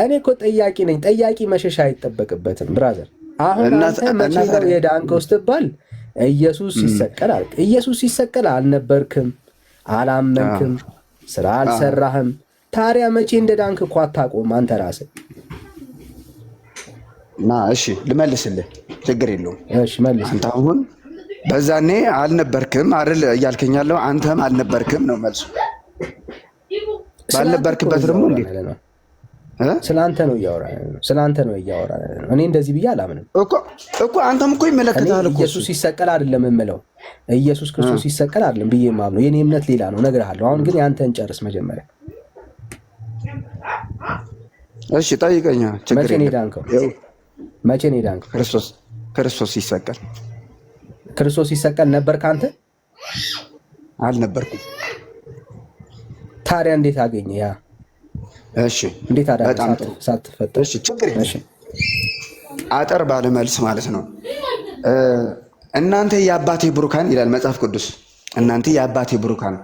እኔ እኮ ጠያቂ ነኝ። ጠያቂ መሸሻ አይጠበቅበትም ብራዘር። አሁን አንተ መቼ ነው የዳንከው ስትባል ኢየሱስ ሲሰቀል አልክ። ኢየሱስ ሲሰቀል አልነበርክም፣ አላመንክም፣ ስራ አልሰራህም። ታዲያ መቼ እንደ ዳንክ እኮ አታውቀውም አንተ ራስህ። እሺ ልመልስልህ፣ ችግር የለውም። እሺ መልስ። አንተ አሁን በዛኔ አልነበርክም አይደል እያልከኝ ያለው? አንተም አልነበርክም ነው መልሱ። ባልነበርክበት ደግሞ እንዴት ስላንተ ነው እያወራን ነው። እኔ እንደዚህ ብዬ አላምንም እኮ አንተም እኮ ይመለከታል እኮ። ኢየሱስ ሲሰቀል አይደለም የምለው፣ ኢየሱስ ክርስቶስ ሲሰቀል አይደለም ብዬ የማምነው። የኔ እምነት ሌላ ነው፣ እነግርሃለሁ። አሁን ግን ያንተን ጨርስ መጀመሪያ። እሺ ጠይቀኛ። መቼ ነው የዳንከው? መቼ ነው የዳንከው? ክርስቶስ ሲሰቀል። ክርስቶስ ሲሰቀል ነበርክ አንተ? አልነበርኩም። ታዲያ እንዴት አገኘ ያ? እሺ እንዴት አዳነ ሳትፈጠር? እሺ ችግር የለም። አጠር ባለ መልስ ማለት ነው። እናንተ የአባቴ ብሩካን ይላል መጽሐፍ ቅዱስ። እናንተ የአባቴ ብሩካን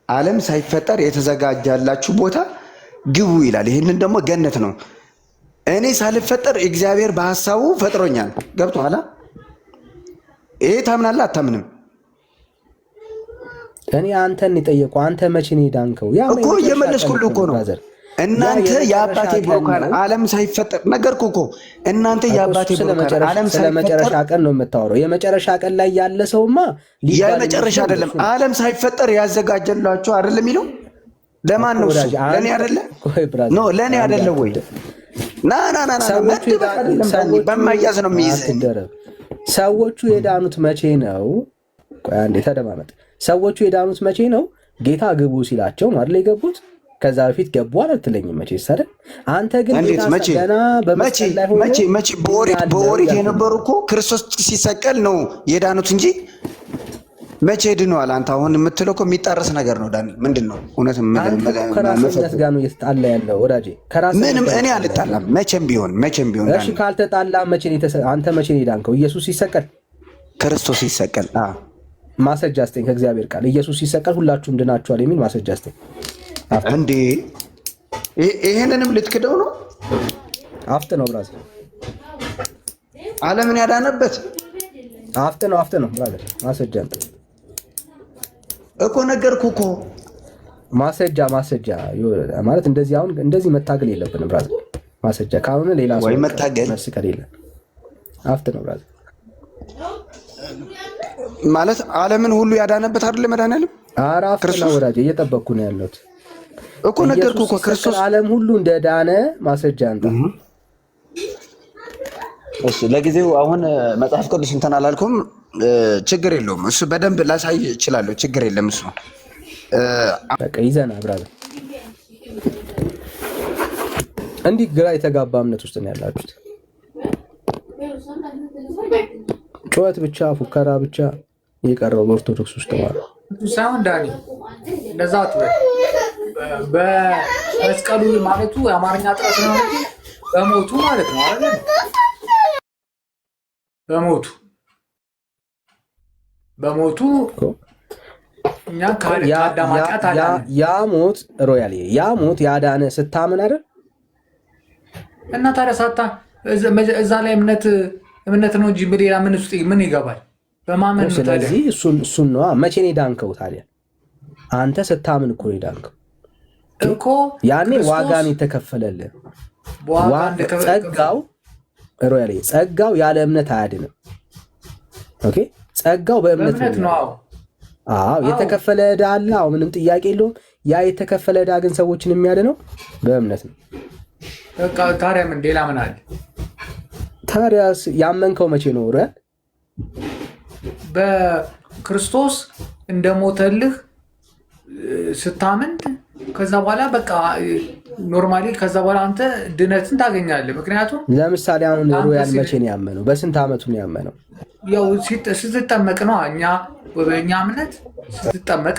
ዓለም ሳይፈጠር የተዘጋጃላችሁ ቦታ ግቡ ይላል። ይህንን ደግሞ ገነት ነው። እኔ ሳልፈጠር እግዚአብሔር በሐሳቡ ፈጥሮኛል። ገብቶሃል? ይሄ ታምናለህ አታምንም? እኔ አንተን የጠየቁ አንተ መቼ ነው የዳንከው? ያ እኮ እየመለስኩልህ እኮ ነው። እናንተ የአባቴ ብሩካን ዓለም ሳይፈጠር ነገርኩህ እኮ። እናንተ የአባቴ ብሩካን ዓለም ሳይፈጠር ስለ መጨረሻ ቀን ነው የምታወራው። የመጨረሻ ቀን ላይ ያለ ሰውማ የመጨረሻ አይደለም። ዓለም ሳይፈጠር ያዘጋጀላችሁ አይደለም የሚለው ለማን ነው? እሱ ለኔ አይደለ? ኖ ለኔ አይደለ ወይ? ና በማያዝ ነው የሚይዝ። ሰዎቹ የዳኑት መቼ ነው? ቆይ አንዴ ተደማመጥ። ሰዎቹ የዳኑት መቼ ነው? ጌታ ግቡ ሲላቸው ነው አይደል የገቡት? ከዛ በፊት ገቡ አልትለኝም መቼ ሰደ። አንተ ግን ገና በመስቀል ላይ ሆነ መቼ በኦሪት የነበሩ እኮ ክርስቶስ ሲሰቀል ነው የዳኑት እንጂ መቼ ድነዋል? አንተ አሁን የምትለው እኮ የሚጣረስ ነገር ነው ዳኒ። ምንድን ነው እውነት? ከራስነት ጋር ነው እየተጣላ ያለው ወዳጄ። ምንም እኔ አልጣላም መቼም ቢሆን እሺ ካልተጣላ አንተ መቼ ነው የዳንከው? ኢየሱስ ሲሰቀል፣ ክርስቶስ ሲሰቀል ማስረጃ አስተኝ ከእግዚአብሔር ቃል ኢየሱስ ሲሰቀል ሁላችሁም ድናችኋል የሚል ማስረጃ አስተኝ። እንዴ ይሄንንም ልትክደው ነው? አፍጥ ነው ብራዘር፣ ዓለምን ያዳነበት አፍጥ ነው ብራዘር። ማስረጃ እኮ ነገርኩህ እኮ። ማስረጃ ማለት እንደዚህ አሁን እንደዚህ መታገል የለብንም ብራዘር። ማስረጃ ካልሆነ ሌላ ሰው ወይ መታገል መልስ ከሌለ አፍጥ ነው ብራዘር። ማለት ዓለምን ሁሉ ያዳነበት አይደለም መድኃኒዓለም? ኧረ አፍጥ ነው ወዳጄ፣ እየጠበቅኩ ነው ያለሁት እኮ ነገርኩህ እኮ። ክርስቶስ ዓለም ሁሉ እንደዳነ ማስረጃ አንተ። እሺ ለጊዜው አሁን መጽሐፍ ቅዱስ እንትን አላልኩም። ችግር የለውም እሱ በደንብ ላሳይ እችላለሁ። ችግር የለም እሱ በቃ ይዘና ብራዘር። እንዲህ ግራ የተጋባ እምነት ውስጥ ነው ያላችሁት። ጩኸት ብቻ ፉከራ ብቻ የቀረው በኦርቶዶክስ ውስጥ ማለት ሳይሆን ዳኒ እንደዛ አትበል። በመስቀሉ ማለቱ የአማርኛ ጥረት ነው። በሞቱ ማለት ነው አይደል? በሞቱ እኛ ከአዳም ኃጢአት አዳነን። ያ ሞት ሮያል ያ ሞት ያዳነ ስታምን አይደል? እና ታዲያ እዛ ላይ እምነት ነው እንጂ በሌላ ምን ውስጥ ምን ይገባል? በማመን ነው። ስለዚህ እሱን ነው። መቼ ነው የዳንከው ታዲያ? አንተ ስታምን እኮ ነው የዳንከው እኮ። ያኔ ዋጋን የተከፈለልህ ጸጋው ያለ እምነት አያድንም። ኦኬ ጸጋው በእምነት ነው። አዎ የተከፈለ ዕዳ አለ። አዎ ምንም ጥያቄ የለውም። ያ የተከፈለ ዕዳ ግን ሰዎችን የሚያድነው በእምነት ነው። በቃ ታዲያ ምን ሌላ ምን አለ? ታዲያስ ያመንከው መቼ ነው? ረ በክርስቶስ እንደሞተልህ ስታምን ከዛ በኋላ በቃ ኖርማሊ ከዛ በኋላ አንተ ድነትን ታገኛለህ። ምክንያቱም ለምሳሌ አሁን ሮያል መቼ ነው ያመነው? በስንት ዓመቱ ነው ያመነው? ያው ስትጠመቅ ነው። በእኛ እምነት ስትጠመቅ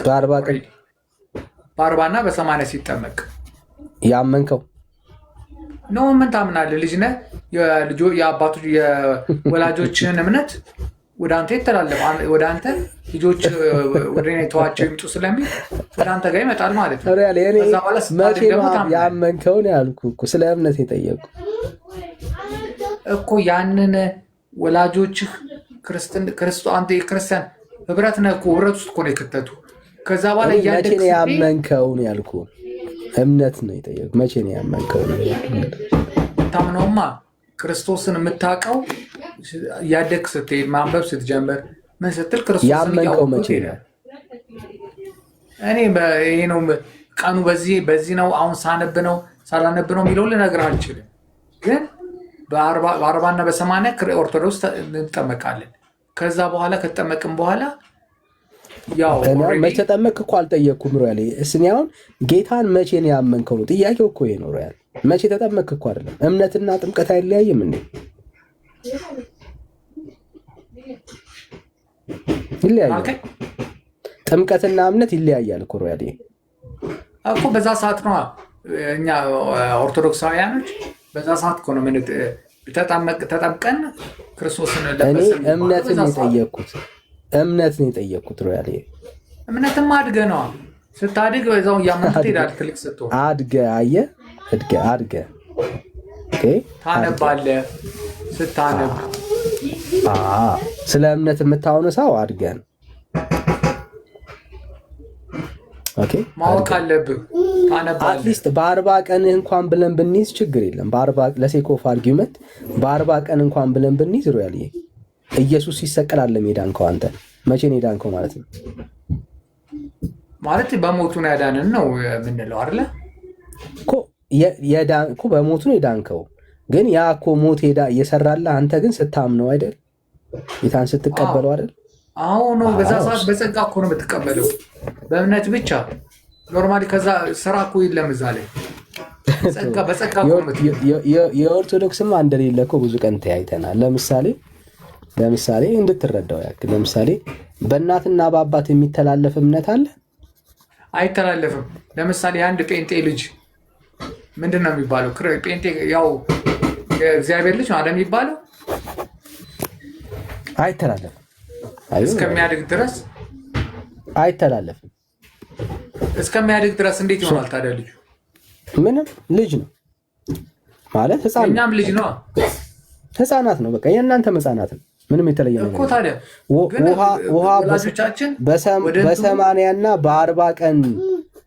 በ40 እና በ80 ሲጠመቅ ያመንከው ነው። ምን ታምናለህ? ልጅ ነህ። የአባቱ የወላጆችህን እምነት ወደ አንተ ይተላለፍ። ወደ አንተ ልጆች ወደ እኔ ተዋቸው ይምጡ ስለሚል ወደ አንተ ጋር ይመጣል ማለት ነው። መቼ ያመንከው ነው ያልኩህ እኮ። ስለ እምነት የጠየቁ እኮ ያንን ወላጆችህ አንተ የክርስቲያን ህብረት ነህ እኮ። ህብረት ውስጥ እኮ ነው የከተቱ። ከዛ በኋላ መቼ ነው ያመንከው ነው ያልኩህ። እምነት ነው የጠየቁ። መቼ ነው ያመንከው ነው ታምነውማ ክርስቶስን የምታውቀው ያደግ ስትሄድ ማንበብ ስትጀምር ምን ስትል ክርስቶስን ያመንከው መቼ ነው? እኔ ይሄ ነው ቀኑ በዚህ ነው አሁን ሳነብ ነው ሳላነብ ነው የሚለውን ልነግርህ አልችልም። ግን በ40 እና በ80 ኦርቶዶክስ እንጠመቃለን። ከዛ በኋላ ከተጠመቅም በኋላ ያው መቼ ተጠመቅ እኮ አልጠየቅኩም። ሮያል እስኔ አሁን ጌታን መቼ ነው ያመንከው ነው ጥያቄው እኮ ይሄ ነው። ሮያል መቼ ተጠመቅ እኮ አይደለም። እምነትና ጥምቀት አይለያይም እንዴ? ይለያያል። ጥምቀትና እምነት ይለያያል እኮ ሮያል እኮ። በዛ ሰዓት ነው እኛ ኦርቶዶክሳውያኖች በዛ ሰዓት እኮ ነው ምን ተጠምቀን ክርስቶስን ለበሰን። እምነትን የጠየቅኩት ሮያል እምነትም አድገህ ነዋ። ስታድግ በዛው እያመንክ ትሄዳለህ። ትልቅ ስትሆን አድገህ ታነባለህ። ስታነብ ስለ እምነት የምታወነ ሰው አድገን ማወቅ አለብህ። ታነባለህ። አትሊስት በ40 ቀን እንኳን ብለን ብንይዝ ችግር የለም። ለሴክ ኦፍ አርጊውመንት በ40 ቀን እንኳን ብለን ብንይዝ ሮያል ኢየሱስ ሲሰቀል አለም የዳንከው አንተ መቼ ነው የዳንከው ማለት ነው? ማለት በሞቱ ነው ያዳነን ነው የምንለው አይደለ እኮ በሞቱ ነው የዳንከው። ግን ያ እኮ ሞት እየሰራልህ አንተ ግን ስታምነው አይደል? ጌታን ስትቀበለው አይደል? አዎ ነው። በዛ ሰዓት በጸጋ እኮ ነው የምትቀበለው፣ በእምነት ብቻ ኖርማሊ። ከዛ ስራ እኮ የለም እዛ ላይ በጸጋ እኮ ነው። የኦርቶዶክስማ እንደሌለ እኮ ብዙ ቀን ተያይተናል። ለምሳሌ እንድትረዳው ያክል ለምሳሌ በእናትና በአባት የሚተላለፍ እምነት አለ? አይተላለፍም። ለምሳሌ አንድ ጴንጤ ልጅ ምንድን ነው የሚባለው? ጴንጤ ያው የእግዚአብሔር ልጅ ነው አይደል የሚባለው? አይተላለፍም። እስከሚያድግ ድረስ አይተላለፍም። እስከሚያድግ ድረስ እንዴት ይሆናል ታዲያ? ልጁ ምንም ልጅ ነው ማለት ህፃን፣ እኛም ልጅ ነው፣ ህፃናት ነው። በቃ የእናንተም ህፃናት ነው። ምንም የተለየ ነገር እኮ ታዲያ ውሃ በ80 እና በ40 ቀን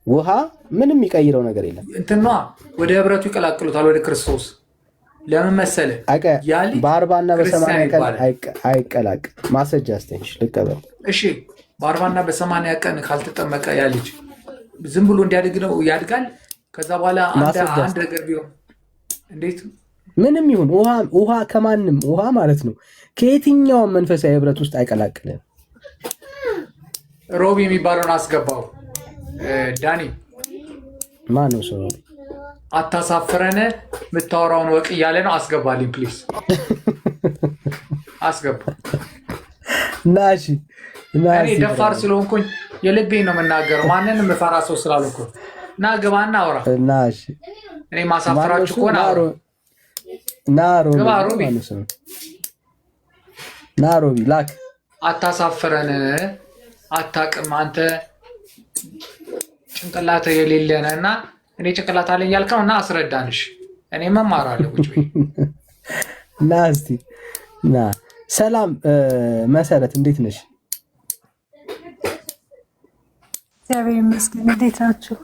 ውሃ ምንም የሚቀይረው ነገር የለም። እንትኗ ወደ ህብረቱ ይቀላቅሉታል ወደ ክርስቶስ። ለምን መሰለህ? በ40 እና በ80 ቀን አይቀላቅ። ማስረጃ አስተንሽ ልቀበል። እሺ በ40 እና በ80 ቀን ካልተጠመቀ ያ ልጅ ዝም ብሎ እንዲያድግ ነው ያድጋል። ከዛ በኋላ አንድ ነገር ቢሆን እንዴት ምንም ይሁን ውሃ ከማንም ውሃ ማለት ነው ከየትኛውም መንፈሳዊ ህብረት ውስጥ አይቀላቅልም። ሮቢ የሚባለውን አስገባው። ዳኒ ማን ነው ሰው? አታሳፍረን፣ የምታወራውን ወቅ እያለ ነው። አስገባልኝ ፕሊዝ፣ አስገባ። ናሺ እኔ ደፋር ስለሆንኩኝ የልቤን ነው የምናገረው። ማንንም የምፈራ ሰው ስላልኩ እና ግባና አውራ። ናሺ እኔ ማሳፍራችሁ እኮ ናሮቢ ላክ። አታሳፍረን፣ አታቅም አንተ ጭንቅላት የሌለነ እና እኔ ጭንቅላት አለኝ ያልከው እና አስረዳንሽ። እኔ መማራለሁ ቁጭ በይ ና እስቲ ና። ሰላም መሰረት እንዴት ነሽ? እግዚአብሔር ይመስገን። እንዴት ናችሁ?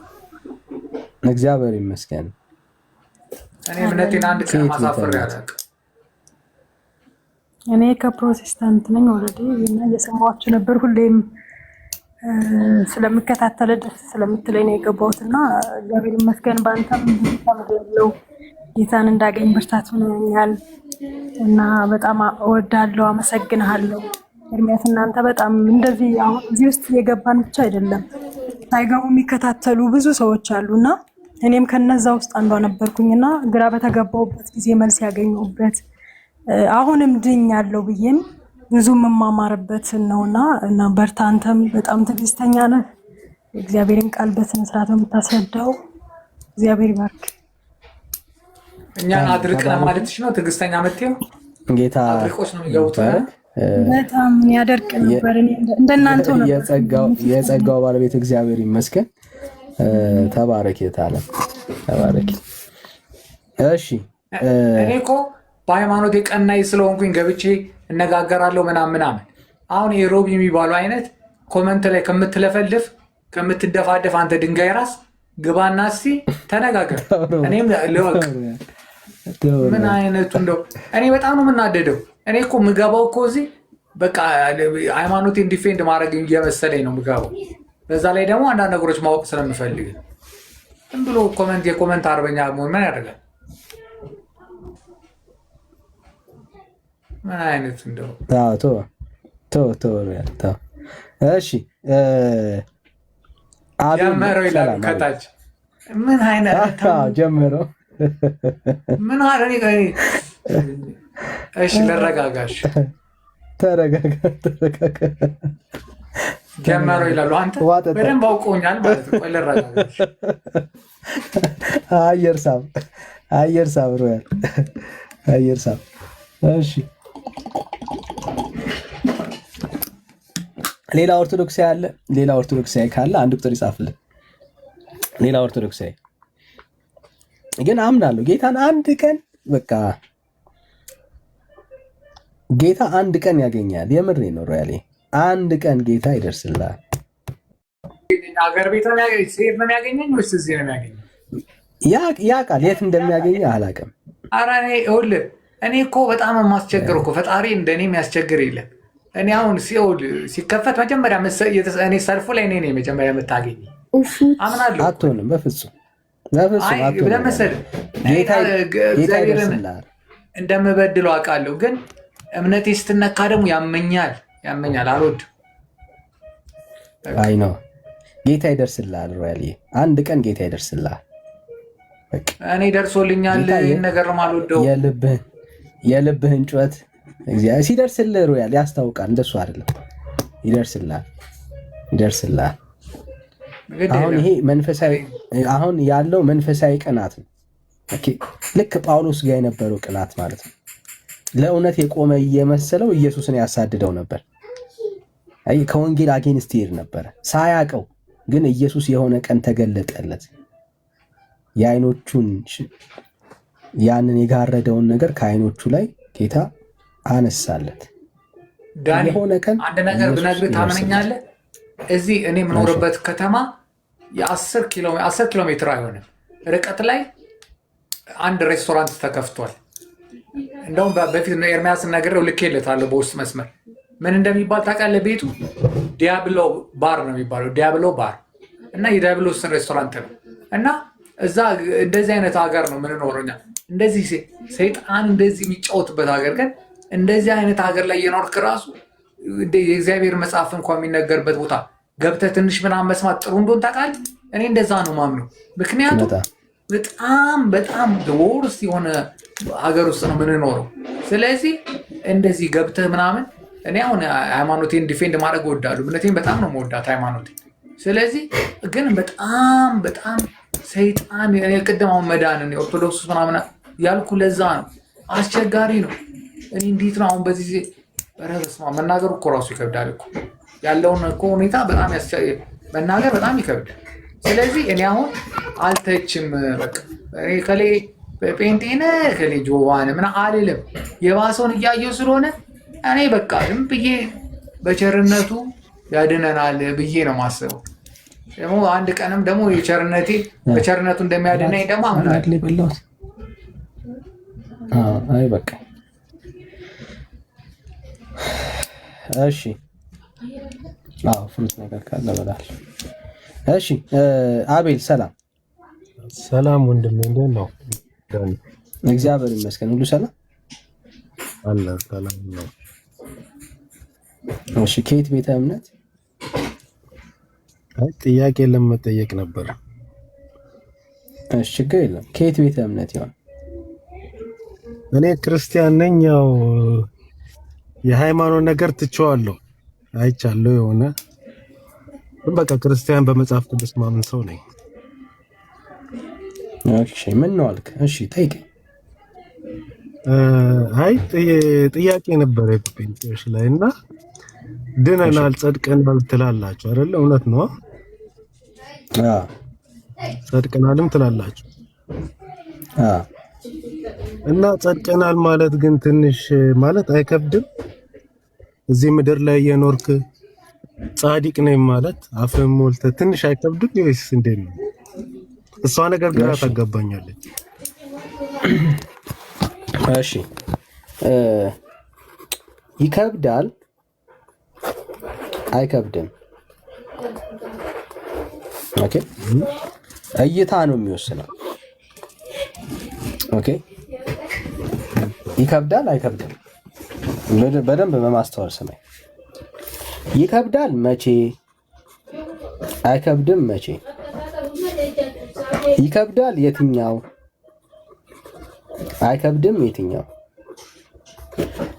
እግዚአብሔር ይመስገን። እኔ እምነቴን አንድ ቀን ማሳፈር ያለቅ እኔ ከፕሮቴስታንት ነኝ። ኦልሬዲ እና እየሰማኋችሁ ነበር። ሁሌም ስለምከታተል ደስ ስለምትለኝ ነው የገባሁት እና እግዚአብሔር ይመስገን በአንተም ያለው ጌታን እንዳገኝ ብርታት ሆኖኛል እና በጣም እወዳለሁ፣ አመሰግንሃለሁ። ኤርሚያስ እናንተ በጣም እንደዚህ አሁን እዚህ ውስጥ የገባን ብቻ አይደለም ሳይገቡ የሚከታተሉ ብዙ ሰዎች አሉና እኔም ከነዛ ውስጥ አንዷ ነበርኩኝና ግራ በተገባሁበት ጊዜ መልስ ያገኘሁበት አሁንም ድኛለሁ ብዬም ብዙ መማማርበት ነውና እና በርታ። አንተም በጣም ትዕግስተኛ ነህ። እግዚአብሔርን ቃል በስነ ስርዓት የምታስረዳው እግዚአብሔር ይባርክ። እኛን አድርቅ ለማለትሽ ነው ትዕግስተኛ የምትይው? ጌታ አድርቆች ነው የሚገቡት። በጣም ያደርቅ ነበር። እንደናንተ ነው። የጸጋው ባለቤት እግዚአብሔር ይመስገን። ተባረክ የታለ ተባረክ። እሺ እኔ እኮ በሃይማኖት የቀናይ ስለሆንኩኝ ገብቼ እነጋገራለሁ ምናምን። አሁን የሮብ የሚባለው አይነት ኮመንት ላይ ከምትለፈልፍ ከምትደፋደፍ አንተ ድንጋይ ራስ ግባና እስኪ ተነጋገር። እኔም ልወቅ ምን አይነቱ እንደው እኔ በጣም ነው የምናደደው። እኔ እኮ ምገባው እኮ እዚህ በቃ ሃይማኖቴን ዲፌንድ ማድረግ እየመሰለኝ ነው ምገባው። በዛ ላይ ደግሞ አንዳንድ ነገሮች ማወቅ ስለምፈልግ ዝም ብሎ የኮመንት አርበኛ መሆን ምን ያደርጋል? ምን አይነት እንደው እሺ ጀመረው ይላል ከታች። ምን አይነት ጀመረው? ምን አለ? እሺ ልረጋጋሽ። ተረጋጋ። ጀመረው ይላሉ። አንተ በደንብ አውቀውኛል ማለት ነው። ቆይ ልረጋጋሽ። አየር ሳብ ሮያል አየር ሳብ። እሺ ሌላ ኦርቶዶክሳዊ አለ? ሌላ ኦርቶዶክሳዊ ካለ አንድ ቁጥር ይጻፍልን። ሌላ ኦርቶዶክሳዊ ግን አምናለሁ ጌታን አንድ ቀን በቃ ጌታ አንድ ቀን ያገኛል። የምሬ ነው ሮያሌ። አንድ ቀን ጌታ ይደርስልሃል። አገር ቤት ነው የሚያገኘኝ ወይስ እዚህ ነው የሚያገኘኝ? ያ ቃል የት እንደሚያገኝ አላውቅም። ኧረ እኔ እኮ በጣም የማስቸግር እኮ ፈጣሪ እንደኔ የሚያስቸግር የለም። እኔ አሁን ሲኦል ሲከፈት መጀመሪያ እኔ ሰልፉ ላይ እኔ መጀመሪያ የምታገኝ አምናለሁ። አትሆንም፣ በፍጹም ለመሰለህ እግዚአብሔርን እንደምበድለው አውቃለሁ። ግን እምነቴ ስትነካ ደግሞ ያመኛል፣ አልወድም። አይ ነው ጌታ ይደርስልሃል ሮያል። አንድ ቀን ጌታ ይደርስልሃል። እኔ ደርሶልኛል። ነገር ነው የማልወደው። የልብህን ጩኸት እግዚአብሔር ሲደርስልህ ሮያል ያስታውቃል። እንደሱ አይደለም፣ ይደርስልሃል። አሁን ይሄ መንፈሳዊ አሁን ያለው መንፈሳዊ ቅናት ነው። ልክ ጳውሎስ ጋር የነበረው ቅናት ማለት ነው። ለእውነት የቆመ እየመሰለው ኢየሱስን ያሳድደው ነበር። ከወንጌል አጌንስት ይሄድ ነበረ ሳያውቀው። ግን ኢየሱስ የሆነ ቀን ተገለጠለት። የአይኖቹን ያንን የጋረደውን ነገር ከአይኖቹ ላይ ጌታ አነሳለት። ዳኒ አንድ ነገር ብነግርህ ታምነኛለህ? እዚህ እኔ የምኖርበት ከተማ የ10 ኪሎ ሜትር አይሆንም ርቀት ላይ አንድ ሬስቶራንት ተከፍቷል። እንደውም በፊት ኤርሚያስን ነግሬው ልኬለታለሁ በውስጥ መስመር። ምን እንደሚባል ታውቃለህ? ቤቱ ዲያብሎ ባር ነው የሚባለው። ዲያብሎ ባር እና የዲያብሎስን ሬስቶራንት ነው። እና እዛ እንደዚህ አይነት ሀገር ነው የምንኖረው እኛ። እንደዚህ ሰይጣን እንደዚህ የሚጫወትበት ሀገር፣ ግን እንደዚህ አይነት ሀገር ላይ የኖርክ ራሱ የእግዚአብሔር መጽሐፍ እንኳን የሚነገርበት ቦታ ገብተህ ትንሽ ምናምን መስማት ጥሩ እንደሆን ታውቃለህ። እኔ እንደዛ ነው ማምነው። ምክንያቱም በጣም ወርስ የሆነ ሀገር ውስጥ ነው የምንኖረው። ስለዚህ እንደዚህ ገብተህ ምናምን እኔ አሁን ሃይማኖቴን ዲፌንድ ማድረግ እወዳለሁ። እምነቴን በጣም ነው መወዳት ሃይማኖቴን። ስለዚህ ግን በጣም ሰይጣን ቅድም አሁን መዳንን ኦርቶዶክስ ምናምን ያልኩ ለዛ ነው። አስቸጋሪ ነው። እኔ እንዴት ነው አሁን በዚህ ጊዜ በስመ አብ መናገሩ እኮ ራሱ ይከብዳል እኮ ያለውን እኮ ሁኔታ በጣም መናገር በጣም ይከብዳል። ስለዚህ እኔ አሁን አልተችም። በቃ እኔ ከሌ ጴንጤነ ከሌ ጆቫን ምና አልልም። የባሰውን እያየው ስለሆነ እኔ በቃ ዝም ብዬ በቸርነቱ ያድነናል ብዬ ነው ማስበው። ደግሞ አንድ ቀንም ደግሞ በቸርነቱ እንደሚያድነኝ ደግሞ አምናለሁ። አይ በቃ እሺ። ፍሩት ነገር ካለ በላል። እሺ አቤል ሰላም ሰላም ወንድሜ፣ እንዴት ነው? እግዚአብሔር ይመስገን፣ ሁሉ ሰላም አለ። ሰላም ነው። እሺ ከየት ቤተ እምነት? አይ ጥያቄ ለመጠየቅ ነበር። እሺ ችግር የለም። ከየት ቤተ እምነት ይሆን? እኔ ክርስቲያን ነኝ። ያው የሃይማኖት ነገር ትቼዋለሁ፣ አይቻለሁ የሆነ ግን በቃ ክርስቲያን በመጽሐፍ ቅዱስ ማምን ሰው ነኝ። እሺ ምን ነው አልክ? እሺ ጠይቀኝ። አይ ጥያቄ ነበር የጴንጤዎች ላይ እና ድነናል ጸድቀናል ትላላችሁ አይደለ? እውነት ነው? ጸድቀናልም ትላላችሁ እና ጸድቀናል ማለት ግን ትንሽ ማለት አይከብድም? እዚህ ምድር ላይ የኖርክ ጻድቅ ነኝ ማለት አፍህን ሞልተህ ትንሽ አይከብድም ወይስ እንዴት ነው? እሷ ነገር ግራ ታጋባኛለች። እሺ ይከብዳል አይከብድም? ኦኬ እይታ ነው የሚወስነው። ኦኬ ይከብዳል አይከብድም? በደንብ በማስተዋል ስማኝ። ይከብዳል መቼ? አይከብድም መቼ? ይከብዳል የትኛው? አይከብድም የትኛው?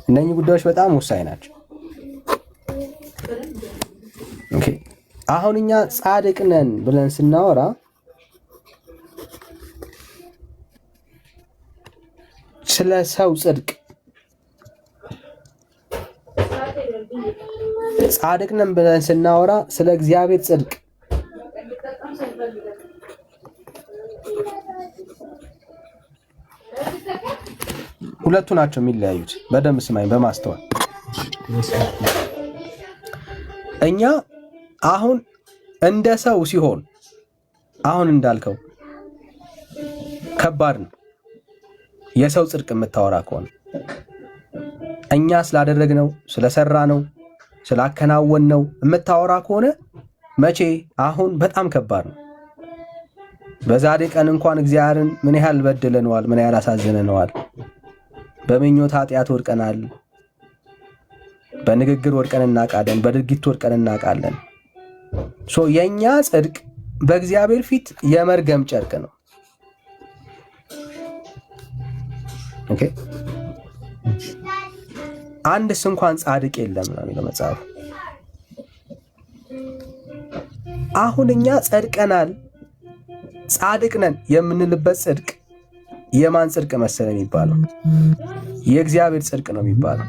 እነኚህ ጉዳዮች በጣም ወሳኝ ናቸው። ኦኬ አሁን እኛ ጻድቅ ነን ብለን ስናወራ ስለ ሰው ጽድቅ ጻድቅ ነን ብለን ስናወራ ስለ እግዚአብሔር ጽድቅ ሁለቱ ናቸው የሚለያዩት። በደንብ ስማኝ በማስተዋል። እኛ አሁን እንደ ሰው ሲሆን አሁን እንዳልከው ከባድ ነው። የሰው ጽድቅ የምታወራ ከሆነ እኛ ስላደረግነው ስለሰራነው ስላከናወንነው የምታወራ ከሆነ መቼ? አሁን በጣም ከባድ ነው። በዛሬ ቀን እንኳን እግዚአብሔርን ምን ያህል በድለነዋል፣ ምን ያህል አሳዝነነዋል። በምኞት ኃጢአት ወድቀናል። በንግግር ወድቀን እናውቃለን። በድርጊት ወድቀን እናውቃለን። የኛ ጽድቅ በእግዚአብሔር ፊት የመርገም ጨርቅ ነው። ኦኬ አንድስ እንኳን ጻድቅ የለም ነው የሚለው መጽሐፉ። አሁን እኛ ጸድቀናል ጻድቅ ነን የምንልበት ጽድቅ የማን ጽድቅ መሰለ የሚባለው? የእግዚአብሔር ጽድቅ ነው የሚባለው።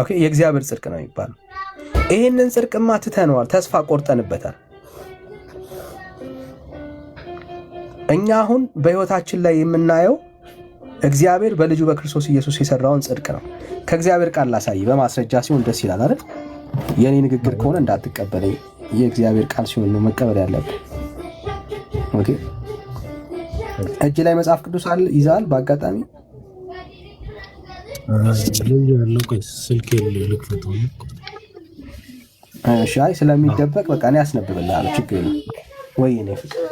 ኦኬ የእግዚአብሔር ጽድቅ ነው የሚባለው። ይሄንን ጽድቅማ ትተነዋል፣ ተስፋ ቆርጠንበታል። እኛ አሁን በህይወታችን ላይ የምናየው እግዚአብሔር በልጁ በክርስቶስ ኢየሱስ የሰራውን ጽድቅ ነው። ከእግዚአብሔር ቃል ላሳይ በማስረጃ ሲሆን ደስ ይላል አይደል? የኔ ንግግር ከሆነ እንዳትቀበለኝ፣ የእግዚአብሔር ቃል ሲሆን ነው መቀበል ያለብን። ኦኬ እጅ ላይ መጽሐፍ ቅዱስ አለ ይዛል በአጋጣሚ እሺ አይ ስለሚደበቅ በቃ እኔ አስነብብልሃለሁ፣ ችግር የለም ወይ እኔ ፍቅር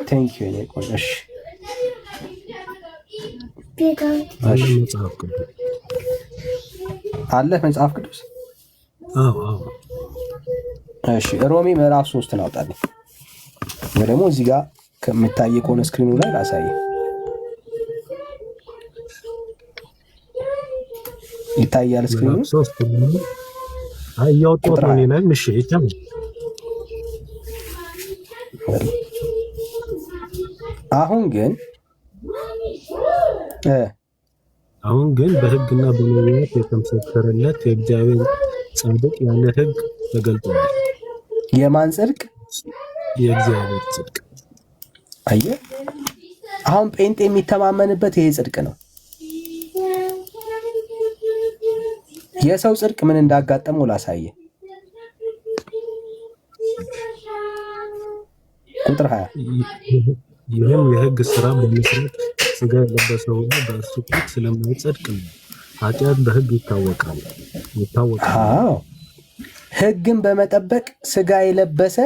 ቴንክ ዩ እኔ ቆይ እሺ አለ መጽሐፍ ቅዱስ እሺ ሮሜ ምዕራፍ 3 አውጣልኝ ወይ ደግሞ እዚህ ጋር ከመታየ ከሆነ ስክሪኑ ላይ ላሳይ ይታያል ስክሪኑ 3 አያውጣው ነው ነኝ እሺ እቻም አሁን ግን በሕግና በነቢያት የተመሰከረለት የእግዚአብሔር ጽድቅ ያለ ሕግ ተገልጧል። የማን ጽድቅ? የእግዚአብሔር ጽድቅ። አየህ፣ አሁን ጴንጤ የሚተማመንበት ይሄ ጽድቅ ነው። የሰው ጽድቅ ምን እንዳጋጠመው ላሳየ። ቁጥር 20 ይህም የሕግ ስራ በመስራት ሥጋ የለበሰ ሁሉ በእርሱ ፊት ስለማይጸድቅ ነው። ኃጢአት በሕግ ይታወቃል። አዎ፣ ሕግን በመጠበቅ ሥጋ የለበሰ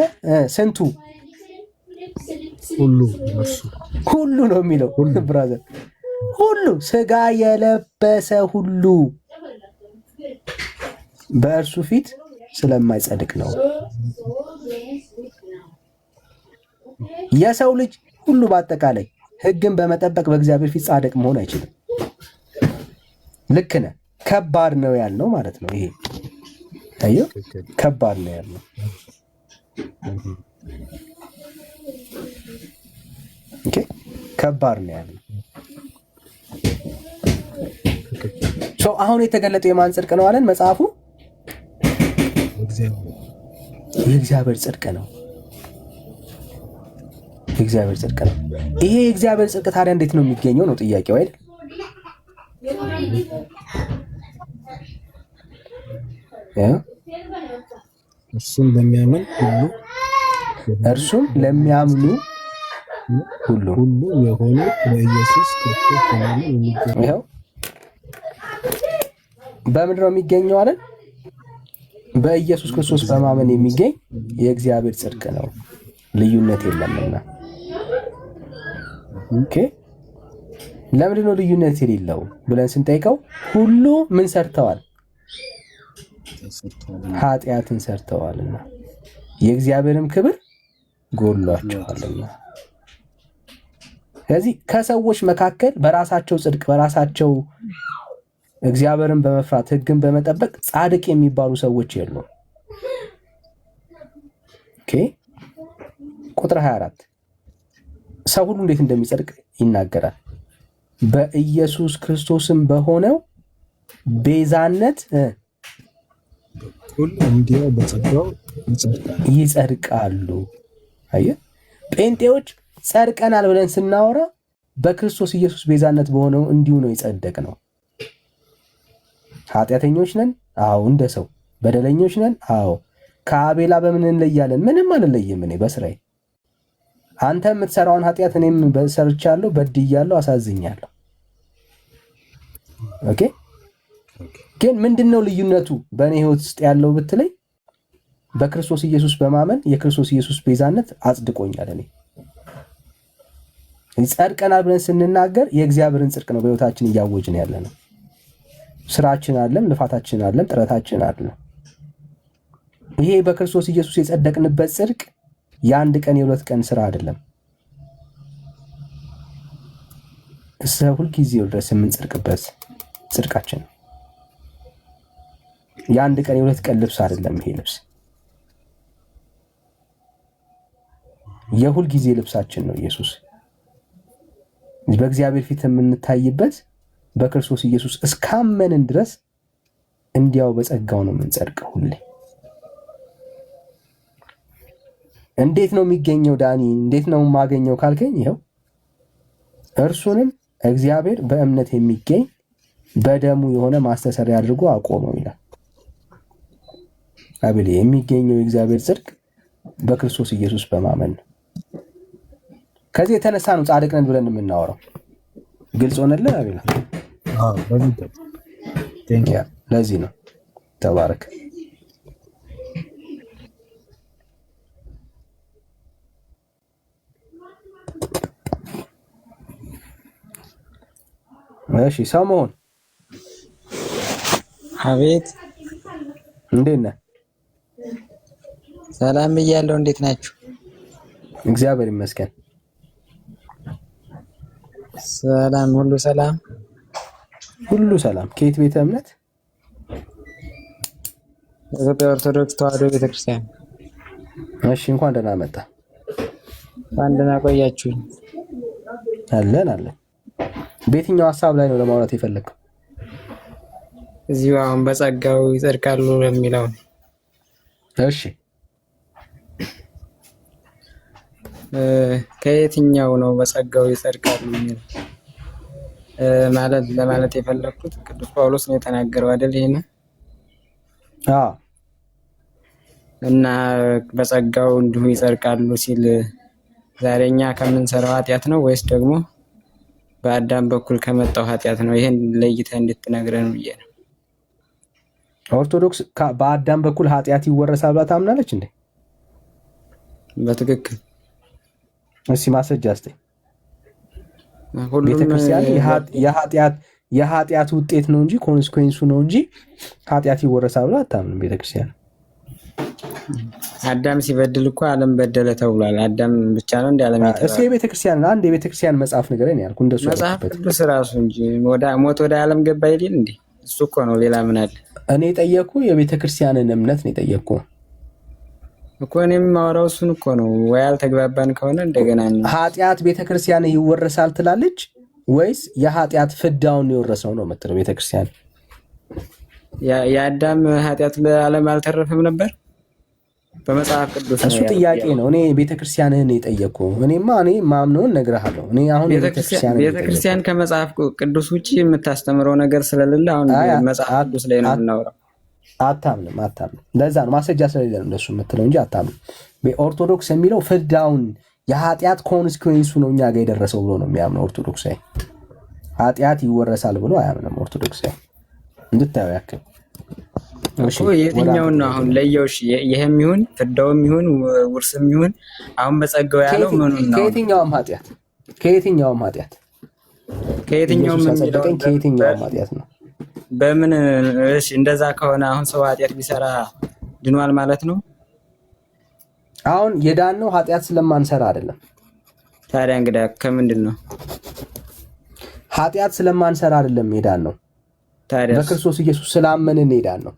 ስንቱ? ሁሉ ነው የሚለው ብራዘር፣ ሁሉ ሥጋ የለበሰ ሁሉ በእርሱ ፊት ስለማይጸድቅ ነው። የሰው ልጅ ሁሉ በአጠቃላይ ሕግን በመጠበቅ በእግዚአብሔር ፊት ጻድቅ መሆን አይችልም። ልክ ነህ። ከባድ ነው ያልነው ማለት ነው። ይሄ አየሁ፣ ከባድ ነው ያልነው። ኦኬ፣ ከባድ ነው ያልነው። አሁን የተገለጠው የማን ጽድቅ ነው አለን መጽሐፉ? የእግዚአብሔር ጽድቅ ነው። የእግዚአብሔር ጽድቅ ነው። ይሄ የእግዚአብሔር ጽድቅ ታዲያ እንዴት ነው የሚገኘው ነው ጥያቄው አይደል? እርሱም ለሚያምኑ ሁሉ የሆነ በኢየሱስ ክርስቶስ ይኸው በምንድን ነው የሚገኘው አለን? በኢየሱስ ክርስቶስ በማመን የሚገኝ የእግዚአብሔር ጽድቅ ነው፣ ልዩነት የለምና። ኦኬ፣ ለምንድን ነው ልዩነት የሌለው ብለን ስንጠይቀው ሁሉ ምን ሰርተዋል? ኃጢአትን ሰርተዋልና የእግዚአብሔርም ክብር ጎድሏቸዋልና። ስለዚህ ከሰዎች መካከል በራሳቸው ጽድቅ በራሳቸው እግዚአብሔርን በመፍራት ሕግን በመጠበቅ ጻድቅ የሚባሉ ሰዎች የሉም። ኦኬ፣ ቁጥር 24 ሰው ሁሉ እንዴት እንደሚጸድቅ ይናገራል። በኢየሱስ ክርስቶስም በሆነው ቤዛነት ሁሉ እንዲያው በጸጋው ይጸድቃሉ። አየህ፣ ጴንጤዎች ጸድቀናል ብለን ስናወራ በክርስቶስ ኢየሱስ ቤዛነት በሆነው እንዲሁ ነው የጸደቅ ነው። ኃጢአተኞች ነን፣ አዎ። እንደ ሰው በደለኞች ነን፣ አዎ። ከአቤላ በምን እንለያለን? ምንም አንለይም። እኔ በስራዬ አንተ የምትሰራውን ኃጢአት እኔም ሰርቻለሁ፣ በድያለሁ፣ አሳዝኛለሁ። ኦኬ፣ ግን ምንድነው ልዩነቱ በእኔ ህይወት ውስጥ ያለው ብትለኝ፣ በክርስቶስ ኢየሱስ በማመን የክርስቶስ ኢየሱስ ቤዛነት አጽድቆኛል። እኔ ጸድቀናል ብለን ስንናገር የእግዚአብሔርን ጽድቅ ነው በህይወታችን እያወጅን ያለ ነው። ስራችን አለም፣ ልፋታችን አለም፣ ጥረታችን አለም። ይሄ በክርስቶስ ኢየሱስ የጸደቅንበት ጽድቅ የአንድ ቀን የሁለት ቀን ስራ አይደለም። እስከ ሁልጊዜው ድረስ የምንጸድቅበት ጽድቃችን ነው። የአንድ ቀን የሁለት ቀን ልብስ አይደለም። ይሄ ልብስ የሁል ጊዜ ልብሳችን ነው። ኢየሱስ በእግዚአብሔር ፊት የምንታይበት በክርስቶስ ኢየሱስ እስካመንን ድረስ እንዲያው በጸጋው ነው የምንጸድቀው ሁሌ። እንዴት ነው የሚገኘው ዳኒ? እንዴት ነው የማገኘው ካልከኝ፣ ይኸው እርሱንም እግዚአብሔር በእምነት የሚገኝ በደሙ የሆነ ማስተሰሪያ አድርጎ አቆመው ይላል። አቤል የሚገኘው የእግዚአብሔር ጽድቅ በክርስቶስ ኢየሱስ በማመን ነው። ከዚህ የተነሳ ነው ጻድቅ ነን ብለን የምናወራው። ግልጽ ሆነልህ አቤል? ለዚህ ነው። ተባረክ። እሺ፣ ሰሞን አቤት፣ እንዴት ነህ? ሰላም እያለሁ። እንዴት ናችሁ? እግዚአብሔር ይመስገን። ሰላም፣ ሁሉ ሰላም፣ ሁሉ ሰላም። ከየት ቤተ እምነት? ኢትዮጵያ ኦርቶዶክስ ተዋሕዶ ቤተክርስቲያን። እሺ፣ እንኳን ደህና መጣ። እንኳን ደህና ቆያችሁኝ። አለን። በየትኛው ሀሳብ ላይ ነው ለማውራት የፈለግከው? እዚሁ አሁን በጸጋው ይጸድቃሉ የሚለው እሺ ከየትኛው ነው በጸጋው ይጸድቃሉ የሚለው ማለት ለማለት የፈለኩት ቅዱስ ጳውሎስ ነው የተናገረው አይደል? ይሄን እና በጸጋው እንዲሁ ይጸድቃሉ ሲል ዛሬኛ ከምንሰራው ኃጢአት ነው ወይስ ደግሞ በአዳም በኩል ከመጣው ኃጢአት ነው? ይሄን ለይተህ እንድትነግረን ብዬ ነው። ኦርቶዶክስ በአዳም በኩል ኃጢአት ይወረሳል ብላ ታምናለች እንዴ? በትክክል እስኪ ማስረጃ አስጠኝ። ቤተክርስቲያን የኃጢአት ውጤት ነው እንጂ ኮንስኩዌንሱ ነው እንጂ ኃጢአት ይወረሳል ብላ አታምንም ቤተክርስቲያን። አዳም ሲበድል እኮ ዓለም በደለ ተብሏል። አዳም ብቻ ነው እንደ ዓለም የተባለው። እስኪ የቤተክርስቲያን መጽሐፍ ንገረኝ ያልኩህ እንደሱ መጽሐፍ ቅዱስ ራሱ እንጂ ሞት ወደ ዓለም ገባ ይል እንዴ? እሱ እኮ ነው። ሌላ ምን አለ? እኔ የጠየኩህ የቤተክርስቲያንን እምነት ነው የጠየኩህ እኮ። እኔም የማወራው እሱን እኮ ነው። ወይ አልተግባባን ከሆነ እንደገና ኃጢአት ቤተክርስቲያን ይወረሳል ትላለች ወይስ የኃጢአት ፍዳውን የወረሰው ነው የምትለው ቤተክርስቲያን? የአዳም ኃጢአት ለዓለም አልተረፈም ነበር በመጽሐፍ ቅዱስ ነው። እሱ ጥያቄ ነው። እኔ ቤተክርስቲያንህን የጠየኩህ እኔ ማምነውን እነግርሃለሁ። እኔ አሁን ቤተክርስቲያን ከመጽሐፍ ቅዱስ ውጪ የምታስተምረው ነገር ስለሌለ አሁን መጽሐፍ ቅዱስ ላይ ነው የምናወራው። አታምንም። ለዛ ነው ማስረጃ ስለሌለ ነው እንደሱ የምትለው እንጂ አታምንም። ኦርቶዶክስ የሚለው ፍዳውን የኃጢአት ኮንስኩዌንሱ ነው እኛ ጋር የደረሰው ብሎ ነው የሚያምነው ኦርቶዶክሳዊ። ኃጢአት ይወረሳል ብሎ አያምንም ኦርቶዶክሳዊ። እንድታየው ያክል እኮ የትኛውን ነው አሁን ለየው? እሺ ይሄም ይሁን ፍዳውም ይሁን ውርስም ይሁን አሁን በጸጋው ያለው ምን ነው? ከየትኛውም ኃጢአት ከየትኛውም ኃጢአት ነው። በምን? እሺ እንደዛ ከሆነ አሁን ሰው ኃጢአት ቢሰራ ድኗል ማለት ነው? አሁን የዳነው ኃጢአት ስለማንሰራ አይደለም። ታዲያ እንግዲህ ከምንድን ነው? ኃጢአት ስለማንሰራ አይደለም የዳነው። ታዲያ በክርስቶስ ኢየሱስ ስላመንን የዳነው።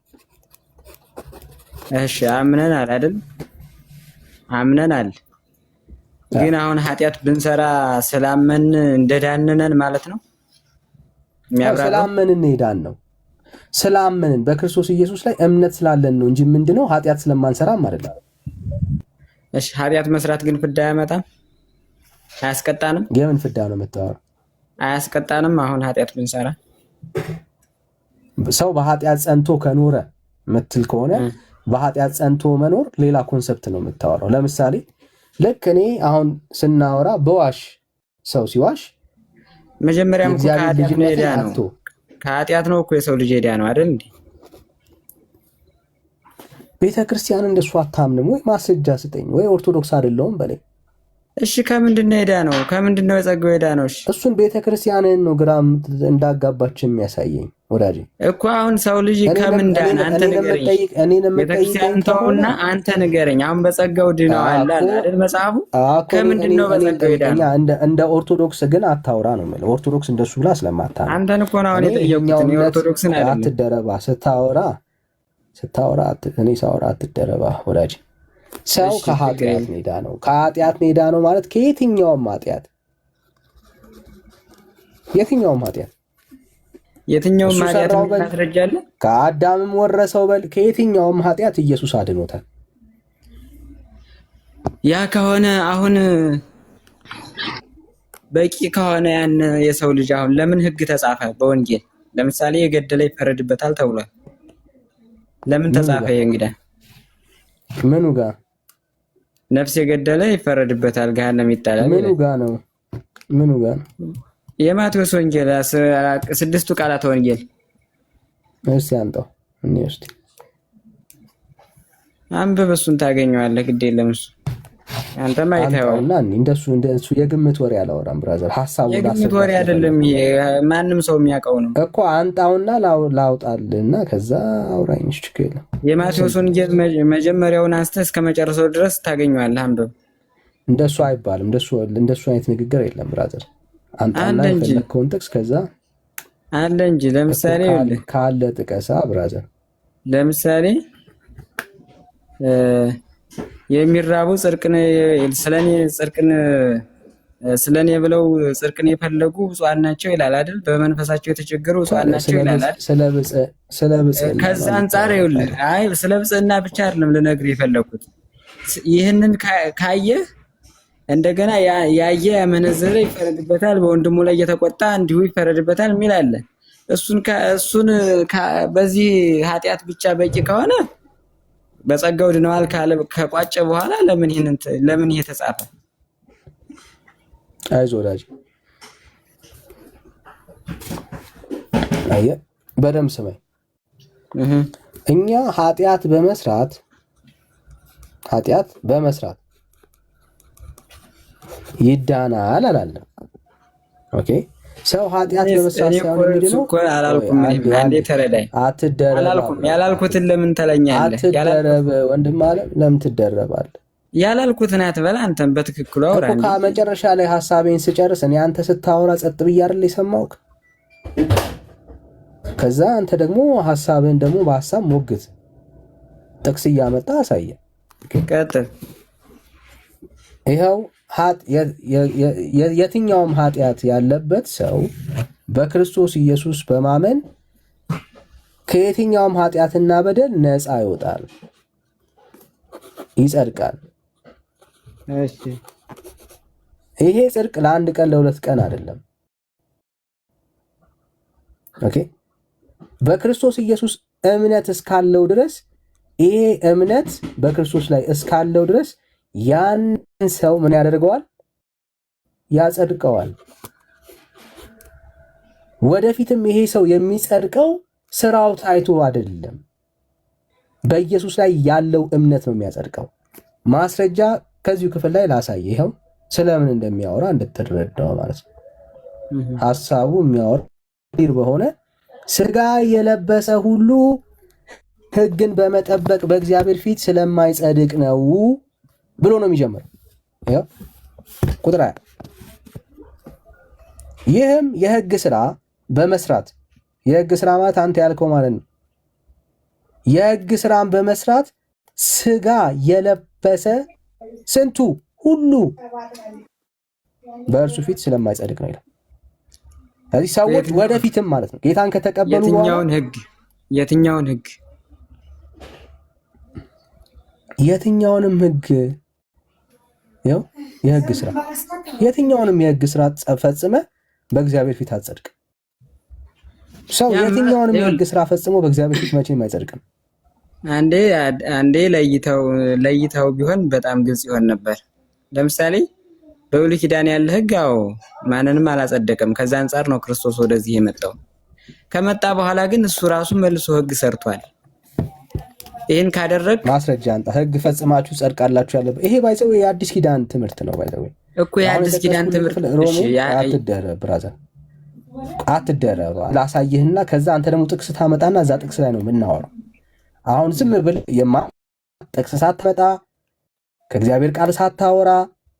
እሺ አምነናል አይደል? አምነናል። ግን አሁን ኃጢአት ብንሰራ ስላመን እንደዳነን ማለት ነው? ስላመንን የዳነው ስላመንን በክርስቶስ ኢየሱስ ላይ እምነት ስላለን ነው እንጂ ምንድነው ኃጢአት ስለማንሰራም አይደለም። እሺ ኃጢአት መስራት ግን ፍዳ አያመጣም? አያስቀጣንም? የምን ፍዳ ነው የምታወራው? አያስቀጣንም? አሁን ኃጢአት ብንሰራ ሰው በኃጢአት ጸንቶ ከኖረ ምትል ከሆነ በኃጢአት ጸንቶ መኖር ሌላ ኮንሰፕት ነው የምታወራው። ለምሳሌ ልክ እኔ አሁን ስናወራ በዋሽ ሰው ሲዋሽ መጀመሪያም እኮ ከኃጢአት ነው ሄዳ ነው። ከኃጢአት ነው እኮ የሰው ልጅ ሄዳ ነው አይደል እንዴ? ቤተክርስቲያን እንደሱ አታምንም ወይ? ማስረጃ ስጠኝ። ወይ ኦርቶዶክስ አይደለሁም በለኝ። እሺ ከምንድነው ሄዳ ነው? ከምንድነው የጸጋው ሄዳ ነው? እሺ እሱን ቤተክርስቲያንን ነው ግራም እንዳጋባች የሚያሳየኝ ወዳጄ እኮ። አሁን ሰው ልጅ ከምን ዳነ? አንተ ንገረኝ። ቤተክርስቲያን ተውና አንተ ንገረኝ። አሁን በጸጋው ድነው አለ አይደል መጽሐፉ? ከምንድነው በጸጋው ሄዳ ነው? እንደ ኦርቶዶክስ ግን አታውራ ነው የምልህ። ኦርቶዶክስ እንደሱ ብላ ስለማታውራ አንተን እኮ ነው አሁን የጠየቁት። እኔ ኦርቶዶክስን አይደለም። አትደረባ ስታወራ እኔ ሳወራ አትደረባ ወዳጄ። ሰው ከኃጢአት ኔዳ ነው። ከኃጢአት ኔዳ ነው ማለት ከየትኛውም ኃጢአት የትኛውም ኃጢአት ማስረጃለ? ከአዳምም ወረሰው በል ከየትኛውም ኃጢአት ኢየሱስ አድኖታል። ያ ከሆነ አሁን በቂ ከሆነ ያን የሰው ልጅ አሁን ለምን ሕግ ተጻፈ በወንጌል? ለምሳሌ የገደለ ይፈረድበታል ተብሏል። ለምን ተጻፈ? እንግዲህ ምኑ ጋር ነፍስ የገደለ ይፈረድበታል ገሃነም ይጣላል? ምኑ ጋር ነው? የማቴዎስ ወንጌል 6ቱ ቃላት ወንጌል እስቲ አንተው እኔ እስቲ አንብብ፣ እሱን ታገኘዋለህ። ግድ የለም እሱ አንተማ አይተኸዋልና እንደሱ የግምት ወሬ አላወራም ብራዘር። ሐሳቡ የግምት ወሬ አይደለም ይሄ፣ ማንም ሰው የሚያውቀው ነው። እኮ አንጣውና ላውጣልና ከዛ አውራኝ ችግር የለም። የማቴዎስ ወንጌል መጀመሪያውን አንስተህ እስከ መጨረሻው ድረስ ታገኘዋለህ። አንብብ። እንደሱ አይባልም። እንደሱ አይነት ንግግር የለም ብራዘር። አንጣና ኮንቴክስት ከዛ አለ እንጂ ለምሳሌ ካለ ጥቀሳ ብራዘር። ለምሳሌ የሚራቡ ጽድቅን ስለኔ ጽድቅን ስለኔ ብለው ጽድቅን የፈለጉ ብፁዓን ናቸው ይላል አይደል? በመንፈሳቸው የተቸገሩ ብፁዓን ናቸው ይላል አይደል? ስለ ብጽዕና ከዛ አንጻር ይኸውልህ፣ አይ ስለ ብጽዕና ብቻ አይደለም ልነግርህ የፈለኩት። ይህንን ካየህ እንደገና ያየ ያመነዘረ ይፈረድበታል፣ በወንድሙ ላይ የተቆጣ እንዲሁ ይፈረድበታል የሚል አለ። እሱን በዚህ ኃጢአት ብቻ በቂ ከሆነ በጸጋው ድነዋል ከቋጨ በኋላ ለምን ይሄ ተጻፈ? አይዞህ ወዳጅ፣ አየህ በደምብ ስማኝ። እኛ ኃጢአት በመስራት ይዳናል አላለም። ኦኬ፣ ሰው ኃጢአት በመስራት ሳይሆን የሚድነው እኮ አላልኩም። አንዴ ተረዳኝ። አላልኩም። ያላልኩትን ለምን ተለኛለህ? አትደረብ ወንድም አለ። ለምን ትደረባለህ? ያላልኩትን አትበላ። አንተም በትክክሉ አውራ። እኮ ከመጨረሻ ላይ ሐሳቤን ስጨርስ እኔ አንተ ስታወራ ጸጥ ብዬ አይደል የሰማሁህ? ከዛ አንተ ደግሞ ሐሳብህን ደግሞ በሐሳብ ሞግት፣ ጥቅስ እያመጣ አሳየ። ቀጥል። ይኸው የትኛውም ኃጢአት ያለበት ሰው በክርስቶስ ኢየሱስ በማመን ከየትኛውም ኃጢአትና በደል ነፃ ይወጣል፣ ይጸድቃል። እሺ፣ ይሄ ጽድቅ ለአንድ ቀን ለሁለት ቀን አይደለም። ኦኬ፣ በክርስቶስ ኢየሱስ እምነት እስካለው ድረስ ይሄ እምነት በክርስቶስ ላይ እስካለው ድረስ ያን ሰው ምን ያደርገዋል? ያጸድቀዋል። ወደፊትም ይሄ ሰው የሚጸድቀው ስራው ታይቶ አይደለም፣ በኢየሱስ ላይ ያለው እምነት ነው የሚያጸድቀው። ማስረጃ ከዚሁ ክፍል ላይ ላሳየ። ይኸው ስለምን እንደሚያወራ እንድትረዳው ማለት ነው። ሐሳቡ የሚያወራ በሆነ ስጋ የለበሰ ሁሉ ሕግን በመጠበቅ በእግዚአብሔር ፊት ስለማይጸድቅ ነው ብሎ ነው የሚጀምረው። ይኸው ቁጥር 20 ይህም የሕግ ስራ በመስራት የሕግ ስራ ማለት አንተ ያልከው ማለት ነው። የሕግ ስራን በመስራት ስጋ የለበሰ ስንቱ ሁሉ በእርሱ ፊት ስለማይጸድቅ ነው ይላል። ስለዚህ ሰዎች ወደፊትም ማለት ነው ጌታን ከተቀበሉ የትኛውንም ሕግ ይኸው የሕግ ስራ የትኛውንም የሕግ ስራ ፈጽመ በእግዚአብሔር ፊት አትጸድቅ። ሰው የትኛውንም የሕግ ስራ ፈጽሞ በእግዚአብሔር ፊት መቼም አይጸድቅም። አንዴ ለይተው ቢሆን በጣም ግልጽ ይሆን ነበር። ለምሳሌ በብሉይ ኪዳን ያለ ሕግ ማንንም አላጸደቀም። ከዛ አንጻር ነው ክርስቶስ ወደዚህ የመጣው። ከመጣ በኋላ ግን እሱ ራሱ መልሶ ሕግ ሰርቷል። ይሄን ካደረግ ማስረጃ አንጣ። ሕግ ፈጽማችሁ ጸድቃላችሁ ያለበት ይሄ ባይዘው የአዲስ ኪዳን ትምህርት ነው። ባይዘው እኮ የአዲስ ኪዳን ትምህርት አትደረብ ብራዘር፣ አትደረብ ላሳይህና ከዛ አንተ ደግሞ ጥቅስ ታመጣና እዛ ጥቅስ ላይ ነው የምናወራው። አሁን ዝም ብል ጥቅስ ሳትመጣ ከእግዚአብሔር ቃል ሳታወራ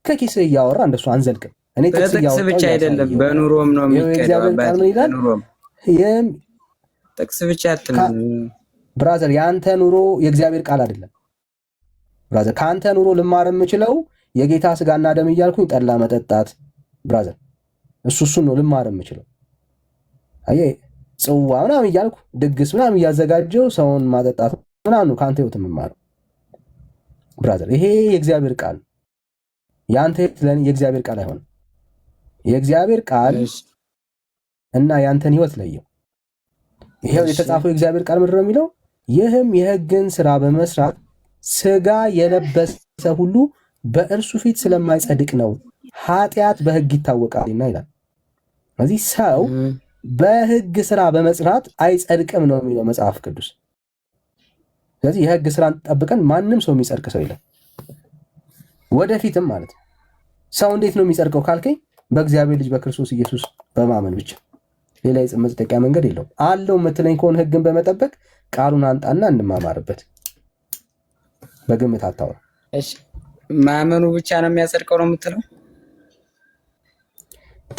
ከኪስህ እያወራ እንደሱ አንዘልቅም። እኔ ጥቅስ ብቻ አይደለም በኑሮም ነው የሚቀደው። ጥቅስ ብቻ አትልም ብራዘር። የአንተ ኑሮ የእግዚአብሔር ቃል አይደለም ብራዘር። ከአንተ ኑሮ ልማር የምችለው የጌታ ስጋና ደም እያልኩኝ ጠላ መጠጣት ብራዘር፣ እሱን ነው ልማር የምችለው። አየህ ጽዋ ምናምን እያልኩ ድግስ ምናምን እያዘጋጀው ሰውን ማጠጣት ምናምን ነው ከአንተ ህይወት የምማረው ብራዘር። ይሄ የእግዚአብሔር ቃል ያንተ የእግዚአብሔር ቃል አይሆንም። የእግዚአብሔር ቃል እና ያንተን ህይወት ለየው። ይሄው የተጻፈው የእግዚአብሔር ቃል ምንድን ነው የሚለው? ይህም የሕግን ስራ በመስራት ስጋ የለበሰ ሁሉ በእርሱ ፊት ስለማይጸድቅ ነው፣ ኃጢአት በሕግ ይታወቃልና ይላል። ስለዚህ ሰው በሕግ ስራ በመስራት አይጸድቅም ነው የሚለው መጽሐፍ ቅዱስ። ስለዚህ የሕግ ስራን ጠብቀን ማንም ሰው የሚጸድቅ ሰው የለም ወደፊትም ማለት ነው። ሰው እንዴት ነው የሚጸድቀው ካልከኝ በእግዚአብሔር ልጅ በክርስቶስ ኢየሱስ በማመን ብቻ፣ ሌላ የመጽደቂያ መንገድ የለውም። አለው የምትለኝ ከሆነ ሕግን በመጠበቅ ቃሉን አንጣና እንማማርበት። በግምት አታውራ። እሺ ማመኑ ብቻ ነው የሚያጸድቀው ነው የምትለው?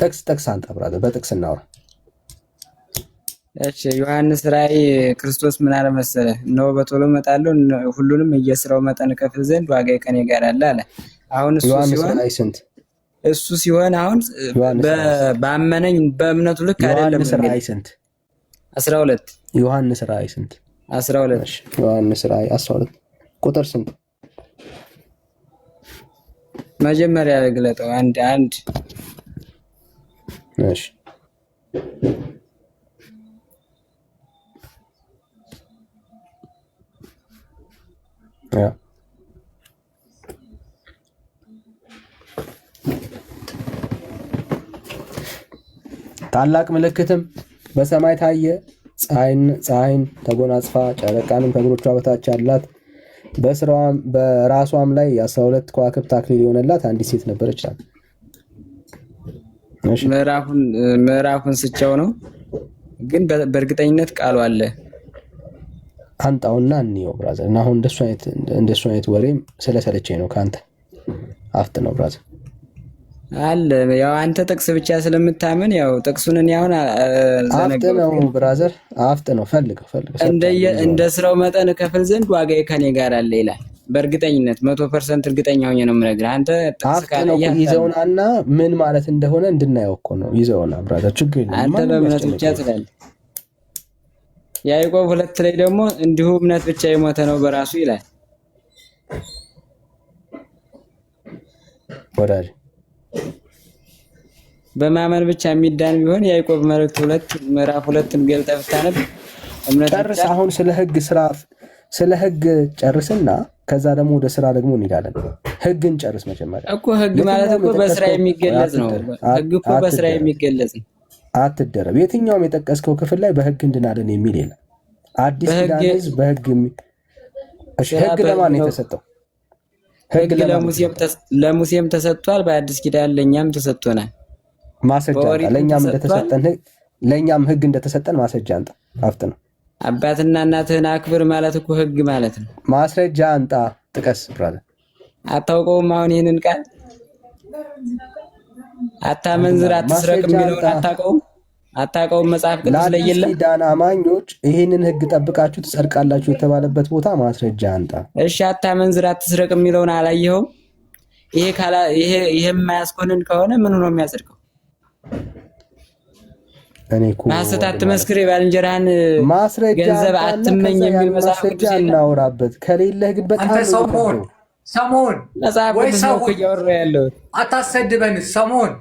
ጥቅስ አንጣ ብራዘር፣ በጥቅስ እናውራ። እሺ ዮሐንስ ራእይ ክርስቶስ ምን አለ መሰለህ? እነሆ በቶሎ እመጣለሁ፣ ሁሉንም እየስራው መጠን እከፍል ዘንድ ዋጋዬ ከእኔ ጋር አለ አለ። አሁን እሱ ዮሐንስ ሲሆን ራእይ ስንት? እሱ ሲሆን አሁን ባመነኝ በእምነቱ ልክ አይደለም። ዮሐንስ ራእይ ስንት? 12 ዮሐንስ ራእይ ስንት? 12 ዮሐንስ ራእይ 12 ቁጥር ስንት? መጀመሪያ ግለጠው። አንድ እሺ ያ ታላቅ ምልክትም በሰማይ ታየ፣ ፀሐይን ተጎናጽፋ ጨረቃንም ከእግሮቿ በታች አላት፣ በራሷም ላይ የ12 ከዋክብት አክሊል የሆነላት አንዲት ሴት ነበረች። ምዕራፉን ስቻው ነው ግን በእርግጠኝነት ቃሉ አለ። አንጣውና እንየው ብራዘር። እና አሁን እንደሱ አይነት ወሬም ስለሰለቸኝ ነው ካንተ አፍጥ ነው ብራዘር አለ። ያው አንተ ጥቅስ ብቻ ስለምታምን ያው ጥቅሱን እኔ አሁን አፍጥ ነው ብራዘር፣ አፍጥ ነው። ፈልገው እንደ ስራው መጠን ከፍል ዘንድ ዋጋዬ ከኔ ጋር አለ ይላል። በእርግጠኝነት 100% እርግጠኛ ሆኜ ነው የምነግርህ። አንተ ጥቅስ ካለ ይዘውናና ምን ማለት እንደሆነ እንድናየው እኮ ነው። ይዘውና ብራዘር፣ ችግር የለም። አንተ በእምነት ብቻ ትላለህ። ያዕቆብ 2 ላይ ደግሞ እንዲሁ እምነት ብቻ የሞተ ነው በራሱ ይላል። ወዳጅ በማመን ብቻ የሚዳን ቢሆን ያዕቆብ መልእክት 2 ምዕራፍ 2ን ገልጠህ ብታነብ እምነት ጨርስ። አሁን ስለ ህግ ጨርስና ከዛ ደግሞ ወደ ስራ ደግሞ እንሄዳለን። ህግን ጨርስ መጀመሪያ እኮ። ህግ ማለት እኮ በስራ የሚገለጽ ነው። ህግ እኮ በስራ የሚገለጽ ነው። አትደረብ። የትኛውም የጠቀስከው ክፍል ላይ በህግ እንድናለን የሚል የለም። አዲስ ኪዳን ህዝብ በህግ ህግ ለማን ነው የተሰጠው? ህግ ለሙሴም ተሰጥቷል። በአዲስ ኪዳን ለኛም ተሰጥቶናል። ማስረጃ ለኛም እንደተሰጠን ለኛም ህግ እንደተሰጠን ማስረጃ አንጣ። አፍጥ ነው። አባትና እናትህን አክብር ማለት እኮ ህግ ማለት ነው። ማስረጃ አንጣ፣ ጥቀስ ብራዘር። አታውቀውም? አሁን ይሄንን ቃል አታመንዝር፣ አትስረቅ የሚለውን አታውቀውም? መጽሐፍ ቅዱስ ላይ የለም? ለአዲስ ኪዳን አማኞች ይሄንን ህግ ጠብቃችሁ ትጸድቃላችሁ የተባለበት ቦታ ማስረጃ አንጣ። እሺ፣ አታመንዝር፣ አትስረቅ የሚለውን አላየኸውም? ይሄ የማያስኮንን ከሆነ ምን ነው የሚያጸድቀው? ሐሰት አትመስክር፣ የባልንጀራህን ገንዘብ አትመኝ የሚል መጽሐፍ ቅዱስ እናወራበት። ከሌለህ ግን በጣም ሰሞን መጽሐፍ ቅዱስ ነው እያወራ ያለው። አታሰድበን ሰሞን።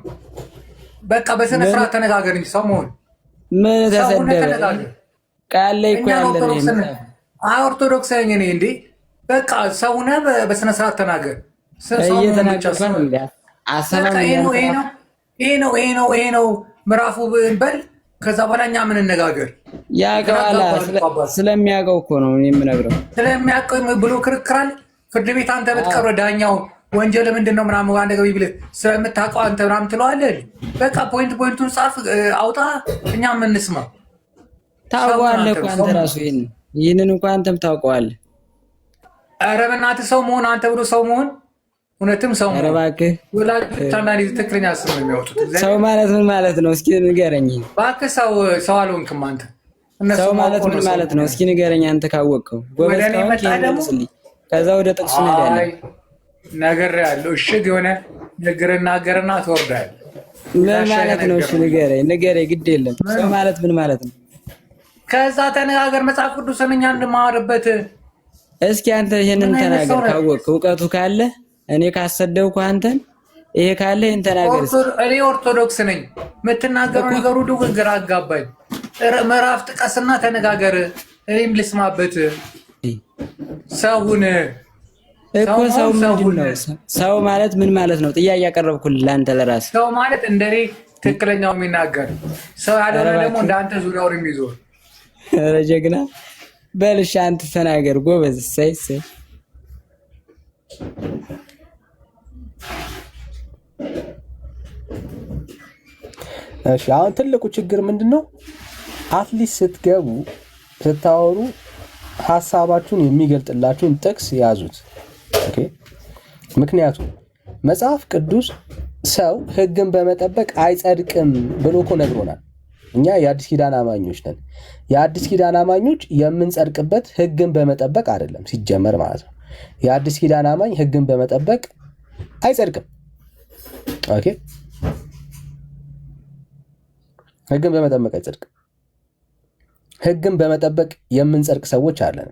በቃ በስነ ስርዓት ተነጋገር እንጂ ሰሞን ምን ተሰደበ? ቃል ላይ እኮ ያለ ነው። ኦርቶዶክስ ነኝ እኔ እንዴ። በቃ ሰውነ በስነ ስርዓት ተናገር። ይሄ ነው ምዕራፉ በል። ከዛ በኋላ እኛ ምን እንነጋገር? ያውቀዋል። ስለሚያውቀው እኮ ነው የምነግረው። ስለሚያውቀው ብሎ ክርክራል። ፍርድ ቤት አንተ ብትቀርብ ዳኛው ወንጀል ምንድን ነው ምናምን አንደ ገቢ ብለህ ስለምታውቀው አንተ ምናምን ትለዋለህ። በቃ ፖይንቱን ጻፍ አውጣ፣ እኛ ምን እንስማ። ታውቀዋለህ እኮ አንተ ራሱ ይህንን እንኳን አንተም ታውቀዋለህ። ኧረ በእናትህ ሰው መሆን አንተ ብሎ ሰው መሆን እውነትም ሰው ኧረ እባክህ ወላጆች አንዳንዴ ትክክለኛ ስም ነው የሚያወጡት። ሰው ማለት ምን ማለት ነው? እስኪ ንገረኝ። እባክህ ሰው አልሆንክም አንተ። ሰው ማለት ምን ማለት ነው? እስኪ ንገረኝ አንተ ካወቅከው። ጎበዝ ካወቅህ ከዛ ወደ ጥቅሱ እንሄዳለን። ነግሬሃለሁ። እሽግ የሆነ ንግር እናገርና ትወርዳለህ። ምን ማለት ነው? እሺ ንገረኝ፣ ግድ የለም። ሰው ማለት ምን ማለት ነው? ከዛ ተነጋገር። መጽሐፍ ቅዱስን እኛ እንማርበት። እስኪ አንተ ይሄንን ተናገር ካወቅህ፣ እውቀቱ ካለ እኔ ካሰደብኩ አንተን ይሄ ካለ ይሄን ተናገር። እኔ ኦርቶዶክስ ነኝ። የምትናገረው ነገሩ ሁሉ ግራ አጋባኝ። ምዕራፍ ጥቀስና ተነጋገር፣ እኔም ልስማበት። ሰውን እኮ ሰው ምንድን ነው? ሰው ማለት ምን ማለት ነው? ጥያቄ ያቀረብኩልህ ለአንተ ለራስህ። ሰው ማለት እንደኔ ትክክለኛው የሚናገር ሰው ያልሆነ ደግሞ እንዳንተ ዙሪያውን የሚዞር። ኧረ ጀግና በልሽ አንተ ተናገር ጎበዝ። እሰይ እሺ አሁን ትልቁ ችግር ምንድነው? አትሊስት ስትገቡ ስታወሩ ሐሳባችሁን የሚገልጥላችሁን ጥቅስ ያዙት። ኦኬ። ምክንያቱም መጽሐፍ ቅዱስ ሰው ሕግን በመጠበቅ አይጸድቅም ብሎ እኮ ነግሮናል። እኛ የአዲስ ኪዳን አማኞች ነን። የአዲስ ኪዳን አማኞች የምንጸድቅበት ሕግን በመጠበቅ አይደለም ሲጀመር ማለት ነው። የአዲስ ኪዳን አማኝ ሕግን በመጠበቅ አይጸድቅም። ኦኬ ህግን በመጠበቅ አይጸድቅም። ህግን በመጠበቅ የምንጸድቅ ሰዎች አለን።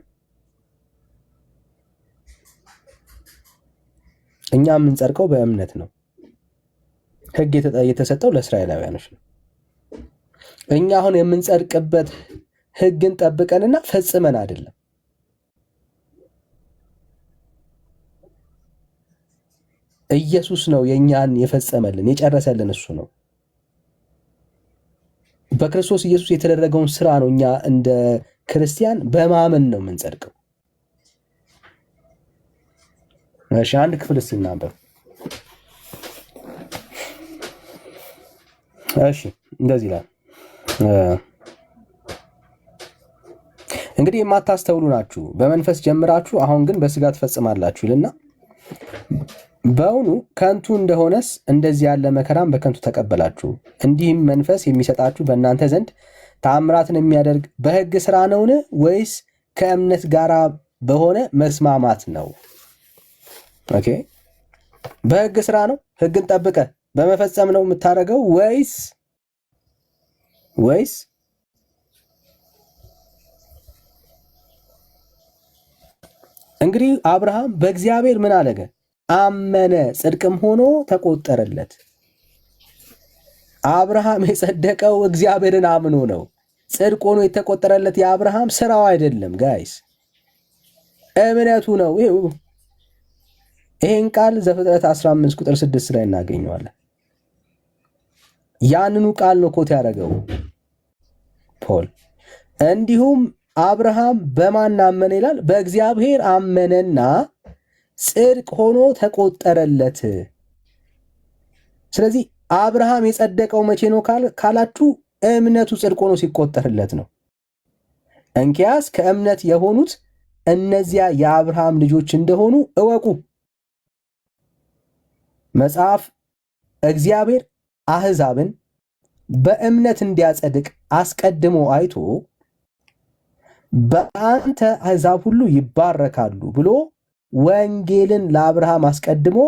እኛ የምንጸድቀው በእምነት ነው። ህግ የተሰጠው ለእስራኤላውያኖች ነው። እኛ አሁን የምንጸድቅበት ህግን ጠብቀንና ፈጽመን አይደለም። ኢየሱስ ነው የኛን የፈጸመልን የጨረሰልን፣ እሱ ነው። በክርስቶስ ኢየሱስ የተደረገውን ስራ ነው እኛ እንደ ክርስቲያን በማመን ነው የምንጸድቀው። እሺ አንድ ክፍል ሲናበብ እሺ እንደዚህ ይላል። እንግዲህ የማታስተውሉ ናችሁ፣ በመንፈስ ጀምራችሁ አሁን ግን በስጋ ትፈጽማላችሁ ይልና በእውኑ ከንቱ እንደሆነስ እንደዚህ ያለ መከራም በከንቱ ተቀበላችሁ። እንዲህም መንፈስ የሚሰጣችሁ በእናንተ ዘንድ ተአምራትን የሚያደርግ በሕግ ስራ ነውን? ወይስ ከእምነት ጋር በሆነ መስማማት ነው? ኦኬ በሕግ ስራ ነው? ሕግን ጠብቀ በመፈጸም ነው የምታደርገው? ወይስ እንግዲህ አብርሃም በእግዚአብሔር ምን አለገ? አመነ፣ ጽድቅም ሆኖ ተቆጠረለት። አብርሃም የጸደቀው እግዚአብሔርን አምኖ ነው። ጽድቅ ሆኖ የተቆጠረለት የአብርሃም ስራው አይደለም ጋይስ፣ እምነቱ ነው። ይሄን ቃል ዘፍጥረት 15 ቁጥር 6 ላይ እናገኘዋለን። ያንኑ ቃል ነው ኮት ያደረገው ፖል። እንዲሁም አብርሃም በማን አመነ ይላል? በእግዚአብሔር አመነና ጽድቅ ሆኖ ተቆጠረለት። ስለዚህ አብርሃም የጸደቀው መቼ ነው ካላችሁ እምነቱ ጽድቅ ሆኖ ሲቆጠርለት ነው። እንኪያስ ከእምነት የሆኑት እነዚያ የአብርሃም ልጆች እንደሆኑ እወቁ። መጽሐፍ እግዚአብሔር አሕዛብን በእምነት እንዲያጸድቅ አስቀድሞ አይቶ በአንተ አሕዛብ ሁሉ ይባረካሉ ብሎ ወንጌልን ለአብርሃም አስቀድሞ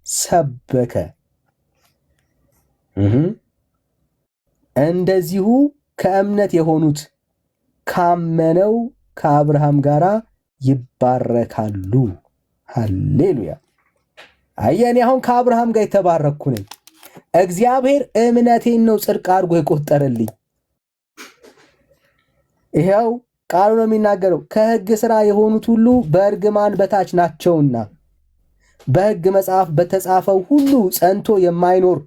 ሰበከ። እንደዚሁ ከእምነት የሆኑት ካመነው ከአብርሃም ጋር ይባረካሉ። ሃሌሉያ! አየኔ አሁን ከአብርሃም ጋር የተባረኩ ነኝ። እግዚአብሔር እምነቴን ነው ጽድቅ አድርጎ የቆጠረልኝ። ይኸው ቃሉ ነው የሚናገረው፣ ከሕግ ሥራ የሆኑት ሁሉ በእርግማን በታች ናቸውና በሕግ መጽሐፍ በተጻፈው ሁሉ ጸንቶ የማይኖር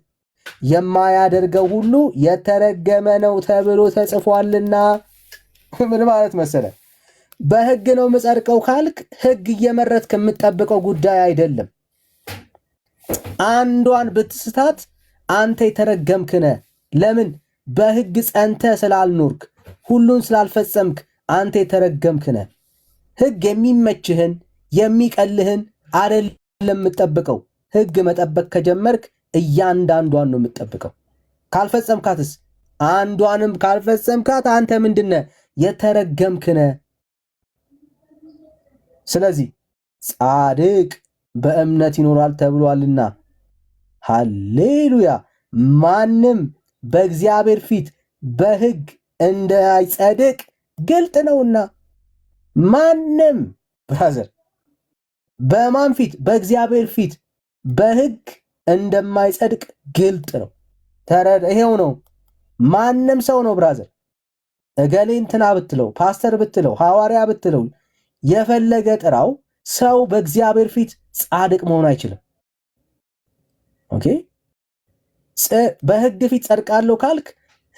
የማያደርገው ሁሉ የተረገመ ነው ተብሎ ተጽፏልና። ምን ማለት መሰለ? በሕግ ነው የምጸድቀው ካልክ ሕግ እየመረጥክ የምትጠብቀው ጉዳይ አይደለም። አንዷን ብትስታት አንተ የተረገምክ ነህ። ለምን? በሕግ ጸንተ ስላልኖርክ፣ ሁሉን ስላልፈጸምክ አንተ የተረገምክ ነህ። ሕግ የሚመችህን የሚቀልህን አይደለም የምትጠብቀው። ሕግ መጠበቅ ከጀመርክ እያንዳንዷን ነው የምትጠብቀው። ካልፈጸምካትስ? አንዷንም ካልፈጸምካት አንተ ምንድነህ? የተረገምክ ነህ። ስለዚህ ጻድቅ በእምነት ይኖራል ተብሏልና። ሃሌሉያ! ማንም በእግዚአብሔር ፊት በሕግ እንዳይጸድቅ ግልጥ ነውና። ማንም ብራዘር በማን ፊት? በእግዚአብሔር ፊት በሕግ እንደማይጸድቅ ግልጥ ነው። ይሄው ነው። ማንም ሰው ነው ብራዘር፣ እገሌ እንትና ብትለው፣ ፓስተር ብትለው፣ ሐዋርያ ብትለው፣ የፈለገ ጥራው፣ ሰው በእግዚአብሔር ፊት ጻድቅ መሆን አይችልም። ኦኬ፣ በሕግ ፊት ጸድቃለሁ ካልክ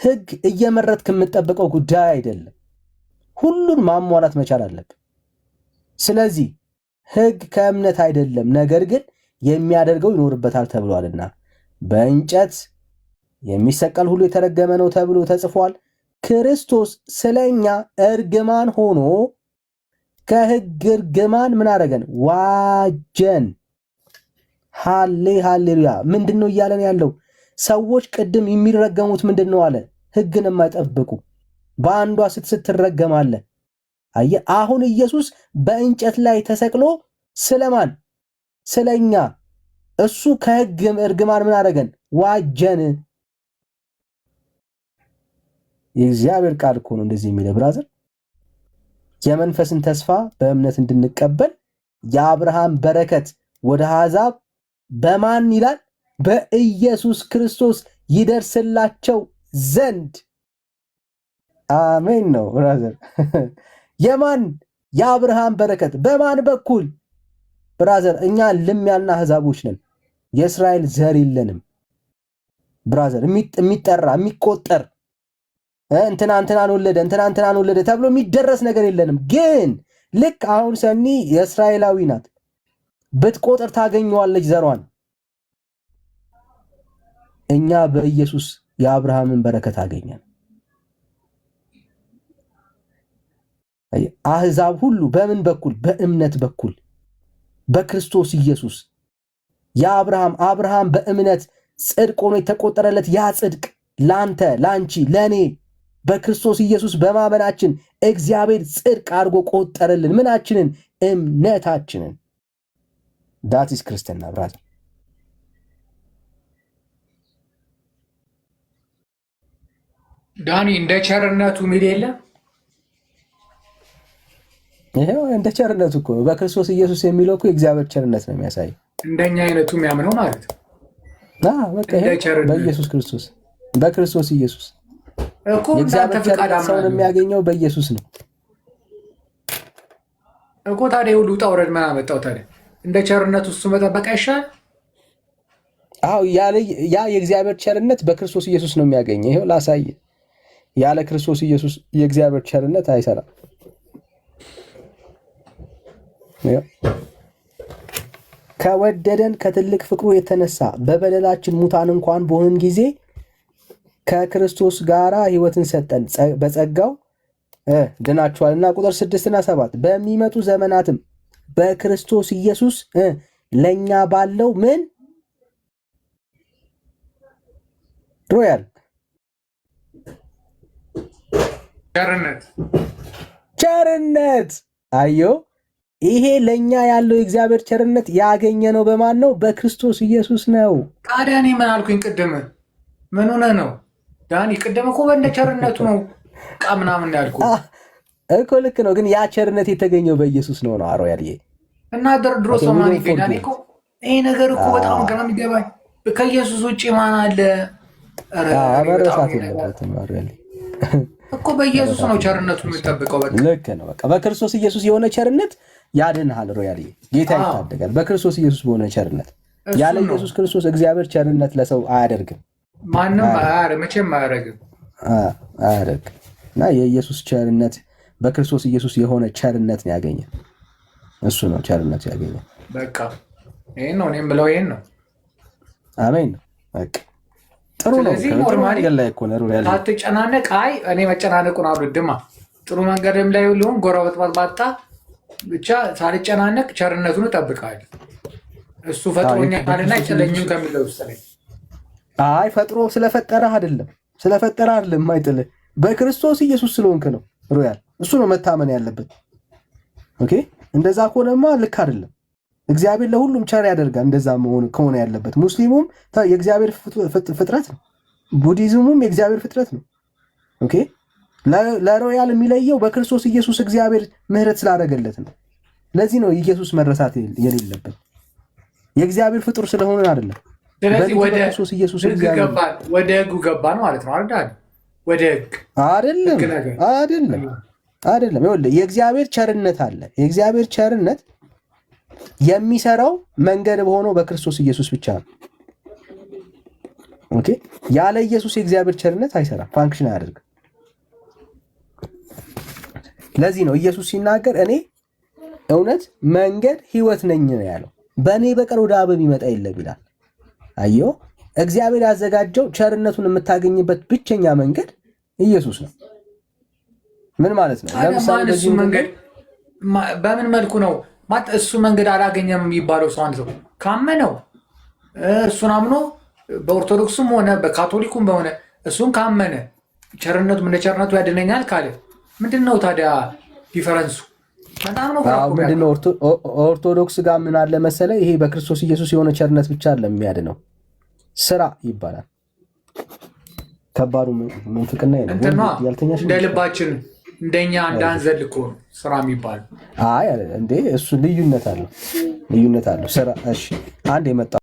ሕግ እየመረጥክ የምትጠብቀው ጉዳይ አይደለም። ሁሉን ማሟላት መቻል አለብን። ስለዚህ ሕግ ከእምነት አይደለም፣ ነገር ግን የሚያደርገው ይኖርበታል ተብሏልና። በእንጨት የሚሰቀል ሁሉ የተረገመ ነው ተብሎ ተጽፏል። ክርስቶስ ስለኛ እርግማን ሆኖ ከሕግ እርግማን ምን አደረገን? ዋጀን። ሃሌሉያ! ምንድን ነው እያለን ያለው? ሰዎች ቅድም የሚረገሙት ምንድን ነው አለ? ሕግን የማይጠብቁ በአንዷ ስትረገማለ። አየህ፣ አሁን ኢየሱስ በእንጨት ላይ ተሰቅሎ ስለማን? ስለኛ እሱ ከሕግ እርግማን ምን አደረገን? ዋጀን። የእግዚአብሔር ቃል እኮ ነው እንደዚህ የሚለው ብራዘር። የመንፈስን ተስፋ በእምነት እንድንቀበል የአብርሃም በረከት ወደ አሕዛብ በማን ይላል? በኢየሱስ ክርስቶስ ይደርስላቸው ዘንድ። አሜን ነው ብራዘር። የማን የአብርሃም በረከት በማን በኩል? ብራዘር እኛ ልም ያልና አሕዛቦች ነን። የእስራኤል ዘር የለንም ብራዘር። የሚጠራ የሚቆጠር እንትናን ወለደ ተብሎ የሚደረስ ነገር የለንም። ግን ልክ አሁን ሰኒ የእስራኤላዊ ናት፣ ብትቆጥር ታገኘዋለች ዘሯን። እኛ በኢየሱስ የአብርሃምን በረከት አገኘን። አሕዛብ ሁሉ በምን በኩል? በእምነት በኩል በክርስቶስ ኢየሱስ። አብርሃም በእምነት ጽድቅ ሆኖ የተቆጠረለት ያ ጽድቅ ላንተ፣ ላንቺ፣ ለኔ በክርስቶስ ኢየሱስ በማመናችን እግዚአብሔር ጽድቅ አድርጎ ቆጠረልን። ምናችንን? እምነታችንን። ዳትስ ክርስትና ብራዘር። ዳኒ እንደ ቸርነቱ ሚል የለ። ይሄው እንደ ቸርነቱ እኮ በክርስቶስ ኢየሱስ የሚለው እኮ የእግዚአብሔር ቸርነት ነው የሚያሳይ። እንደኛ አይነቱ የሚያምነው ማለት ነው። በቃ በኢየሱስ ክርስቶስ በክርስቶስ ኢየሱስ እኮ እንዳንተ ፍቃድ ሰውን የሚያገኘው በኢየሱስ ነው እኮ። ታዲያ ሁሉ ውጣ ውረድ ምን አመጣው ታዲያ? እንደ ቸርነቱ እሱ መጠበቅ አይሻል? አዎ ያ የእግዚአብሔር ቸርነት በክርስቶስ ኢየሱስ ነው የሚያገኘው። ይሄው ላሳይ። ያለ ክርስቶስ ኢየሱስ የእግዚአብሔር ቸርነት አይሰራም። ከወደደን ከትልቅ ፍቅሩ የተነሳ በበደላችን ሙታን እንኳን በሆንን ጊዜ ከክርስቶስ ጋር ሕይወትን ሰጠን፣ በጸጋው ድናችኋልና። ቁጥር 6 እና 7 በሚመጡ ዘመናትም በክርስቶስ ኢየሱስ ለኛ ባለው ምን ሮያል ቸርነት አዮ ይሄ ለኛ ያለው የእግዚአብሔር ቸርነት ያገኘ ነው። በማን ነው? በክርስቶስ ኢየሱስ ነው። ታዲያ እኔ ምን አልኩኝ ቅድም? ምን ሆነ ነው ዳኒ? ቅድም እኮ በእንደ ቸርነቱ ነው ቃ ምናምን ያልኩህ እኮ ልክ ነው። ግን ያ ቸርነት የተገኘው በኢየሱስ ነው ነው አሮ ያልዬ እና ድሮ ሰው ማን ይገኛል እኮ። ይሄ ነገር እኮ በጣም ግራ የሚገባኝ ከኢየሱስ ውጭ ማን አለ? መረሳት የለበትም አሮ ያልዬ እኮ በኢየሱስ ነው ቸርነቱ የሚጠብቀው። በቃ ልክ ነው። በቃ በክርስቶስ ኢየሱስ የሆነ ቸርነት ያድንሃል። ሮያል ጌታ ይታደጋል በክርስቶስ ኢየሱስ በሆነ ቸርነት። ያለ ኢየሱስ ክርስቶስ እግዚአብሔር ቸርነት ለሰው አያደርግም። ማንም መቼም አያደርግም። እና የኢየሱስ ቸርነት በክርስቶስ ኢየሱስ የሆነ ቸርነት ነው ያገኘ። እሱ ነው ቸርነት ያገኘ። በቃ ይሄን ነው እኔም ብለው ይሄን ነው። አሜን ነው በቃ ጥሩ ነው። ኖርማሊ ሳትጨናነቅ አይ እኔ መጨናነቁን አልወድማ። ጥሩ መንገድም ላይ ሁሉም ጎረቤት ባጣ ብቻ ሳልጨናነቅ ቸርነቱን እጠብቃለሁ። እሱ ፈጥሮኛልና አይጥለኝም ከሚለው ውስጥ ላይ አይ ፈጥሮ ስለፈጠረህ አይደለም የማይጥልህ በክርስቶስ ኢየሱስ ስለሆንክ ነው። ሮያል እሱ ነው መታመን ያለበት። ኦኬ እንደዛ ከሆነማ ልክ አይደለም። እግዚአብሔር ለሁሉም ቸር ያደርጋል። እንደዛ መሆን ከሆነ ያለበት ሙስሊሙም የእግዚአብሔር ፍጥረት ነው፣ ቡዲዝሙም የእግዚአብሔር ፍጥረት ነው። ኦኬ ለሮያል የሚለየው በክርስቶስ ኢየሱስ እግዚአብሔር ምሕረት ስላደረገለት ነው። ለዚህ ነው ኢየሱስ መረሳት የሌለበት የእግዚአብሔር ፍጡር ስለሆነ አይደለም። ስለዚህ ወደ ክርስቶስ ኢየሱስ ወደ ሕጉ ገባን ማለት ነው አይደል? ወደ ሕግ አይደለም። ይኸውልህ የእግዚአብሔር ቸርነት አለ። የእግዚአብሔር ቸርነት የሚሰራው መንገድ በሆነው በክርስቶስ ኢየሱስ ብቻ ነው። ኦኬ ያለ ኢየሱስ የእግዚአብሔር ቸርነት አይሰራም፣ ፋንክሽን አያደርግም። ለዚህ ነው ኢየሱስ ሲናገር እኔ እውነት መንገድ ሕይወት ነኝ ነው ያለው። በእኔ በቀር ወደ አብ የሚመጣ የለም ይላል። አየሁ እግዚአብሔር ያዘጋጀው ቸርነቱን የምታገኝበት ብቸኛ መንገድ ኢየሱስ ነው። ምን ማለት ነው? ለምሳሌ በዚህ መንገድ በምን መልኩ ነው እሱ መንገድ አላገኘም የሚባለው? ሰው አንድ ሰው ካመነው እሱን አምኖ በኦርቶዶክስም ሆነ በካቶሊኩም በሆነ እሱን ካመነ ቸርነቱ እንደ ቸርነቱ ያድነኛል ካለ ምንድን ነው ታዲያ ዲፈረንሱ? ምንድነው ኦርቶዶክስ ጋር ምን አለ መሰለ፣ ይሄ በክርስቶስ ኢየሱስ የሆነ ቸርነት ብቻ አይደለም የሚያድነው፣ ስራ ይባላል። ከባዱ ምንፍቅና ያልተኛሽ እንደ ልባችን እንደኛ እንዳንዘል እኮ ስራ የሚባል አይ እንዴ፣ እሱ ልዩነት አለው ስራ። እሺ አንድ የመጣ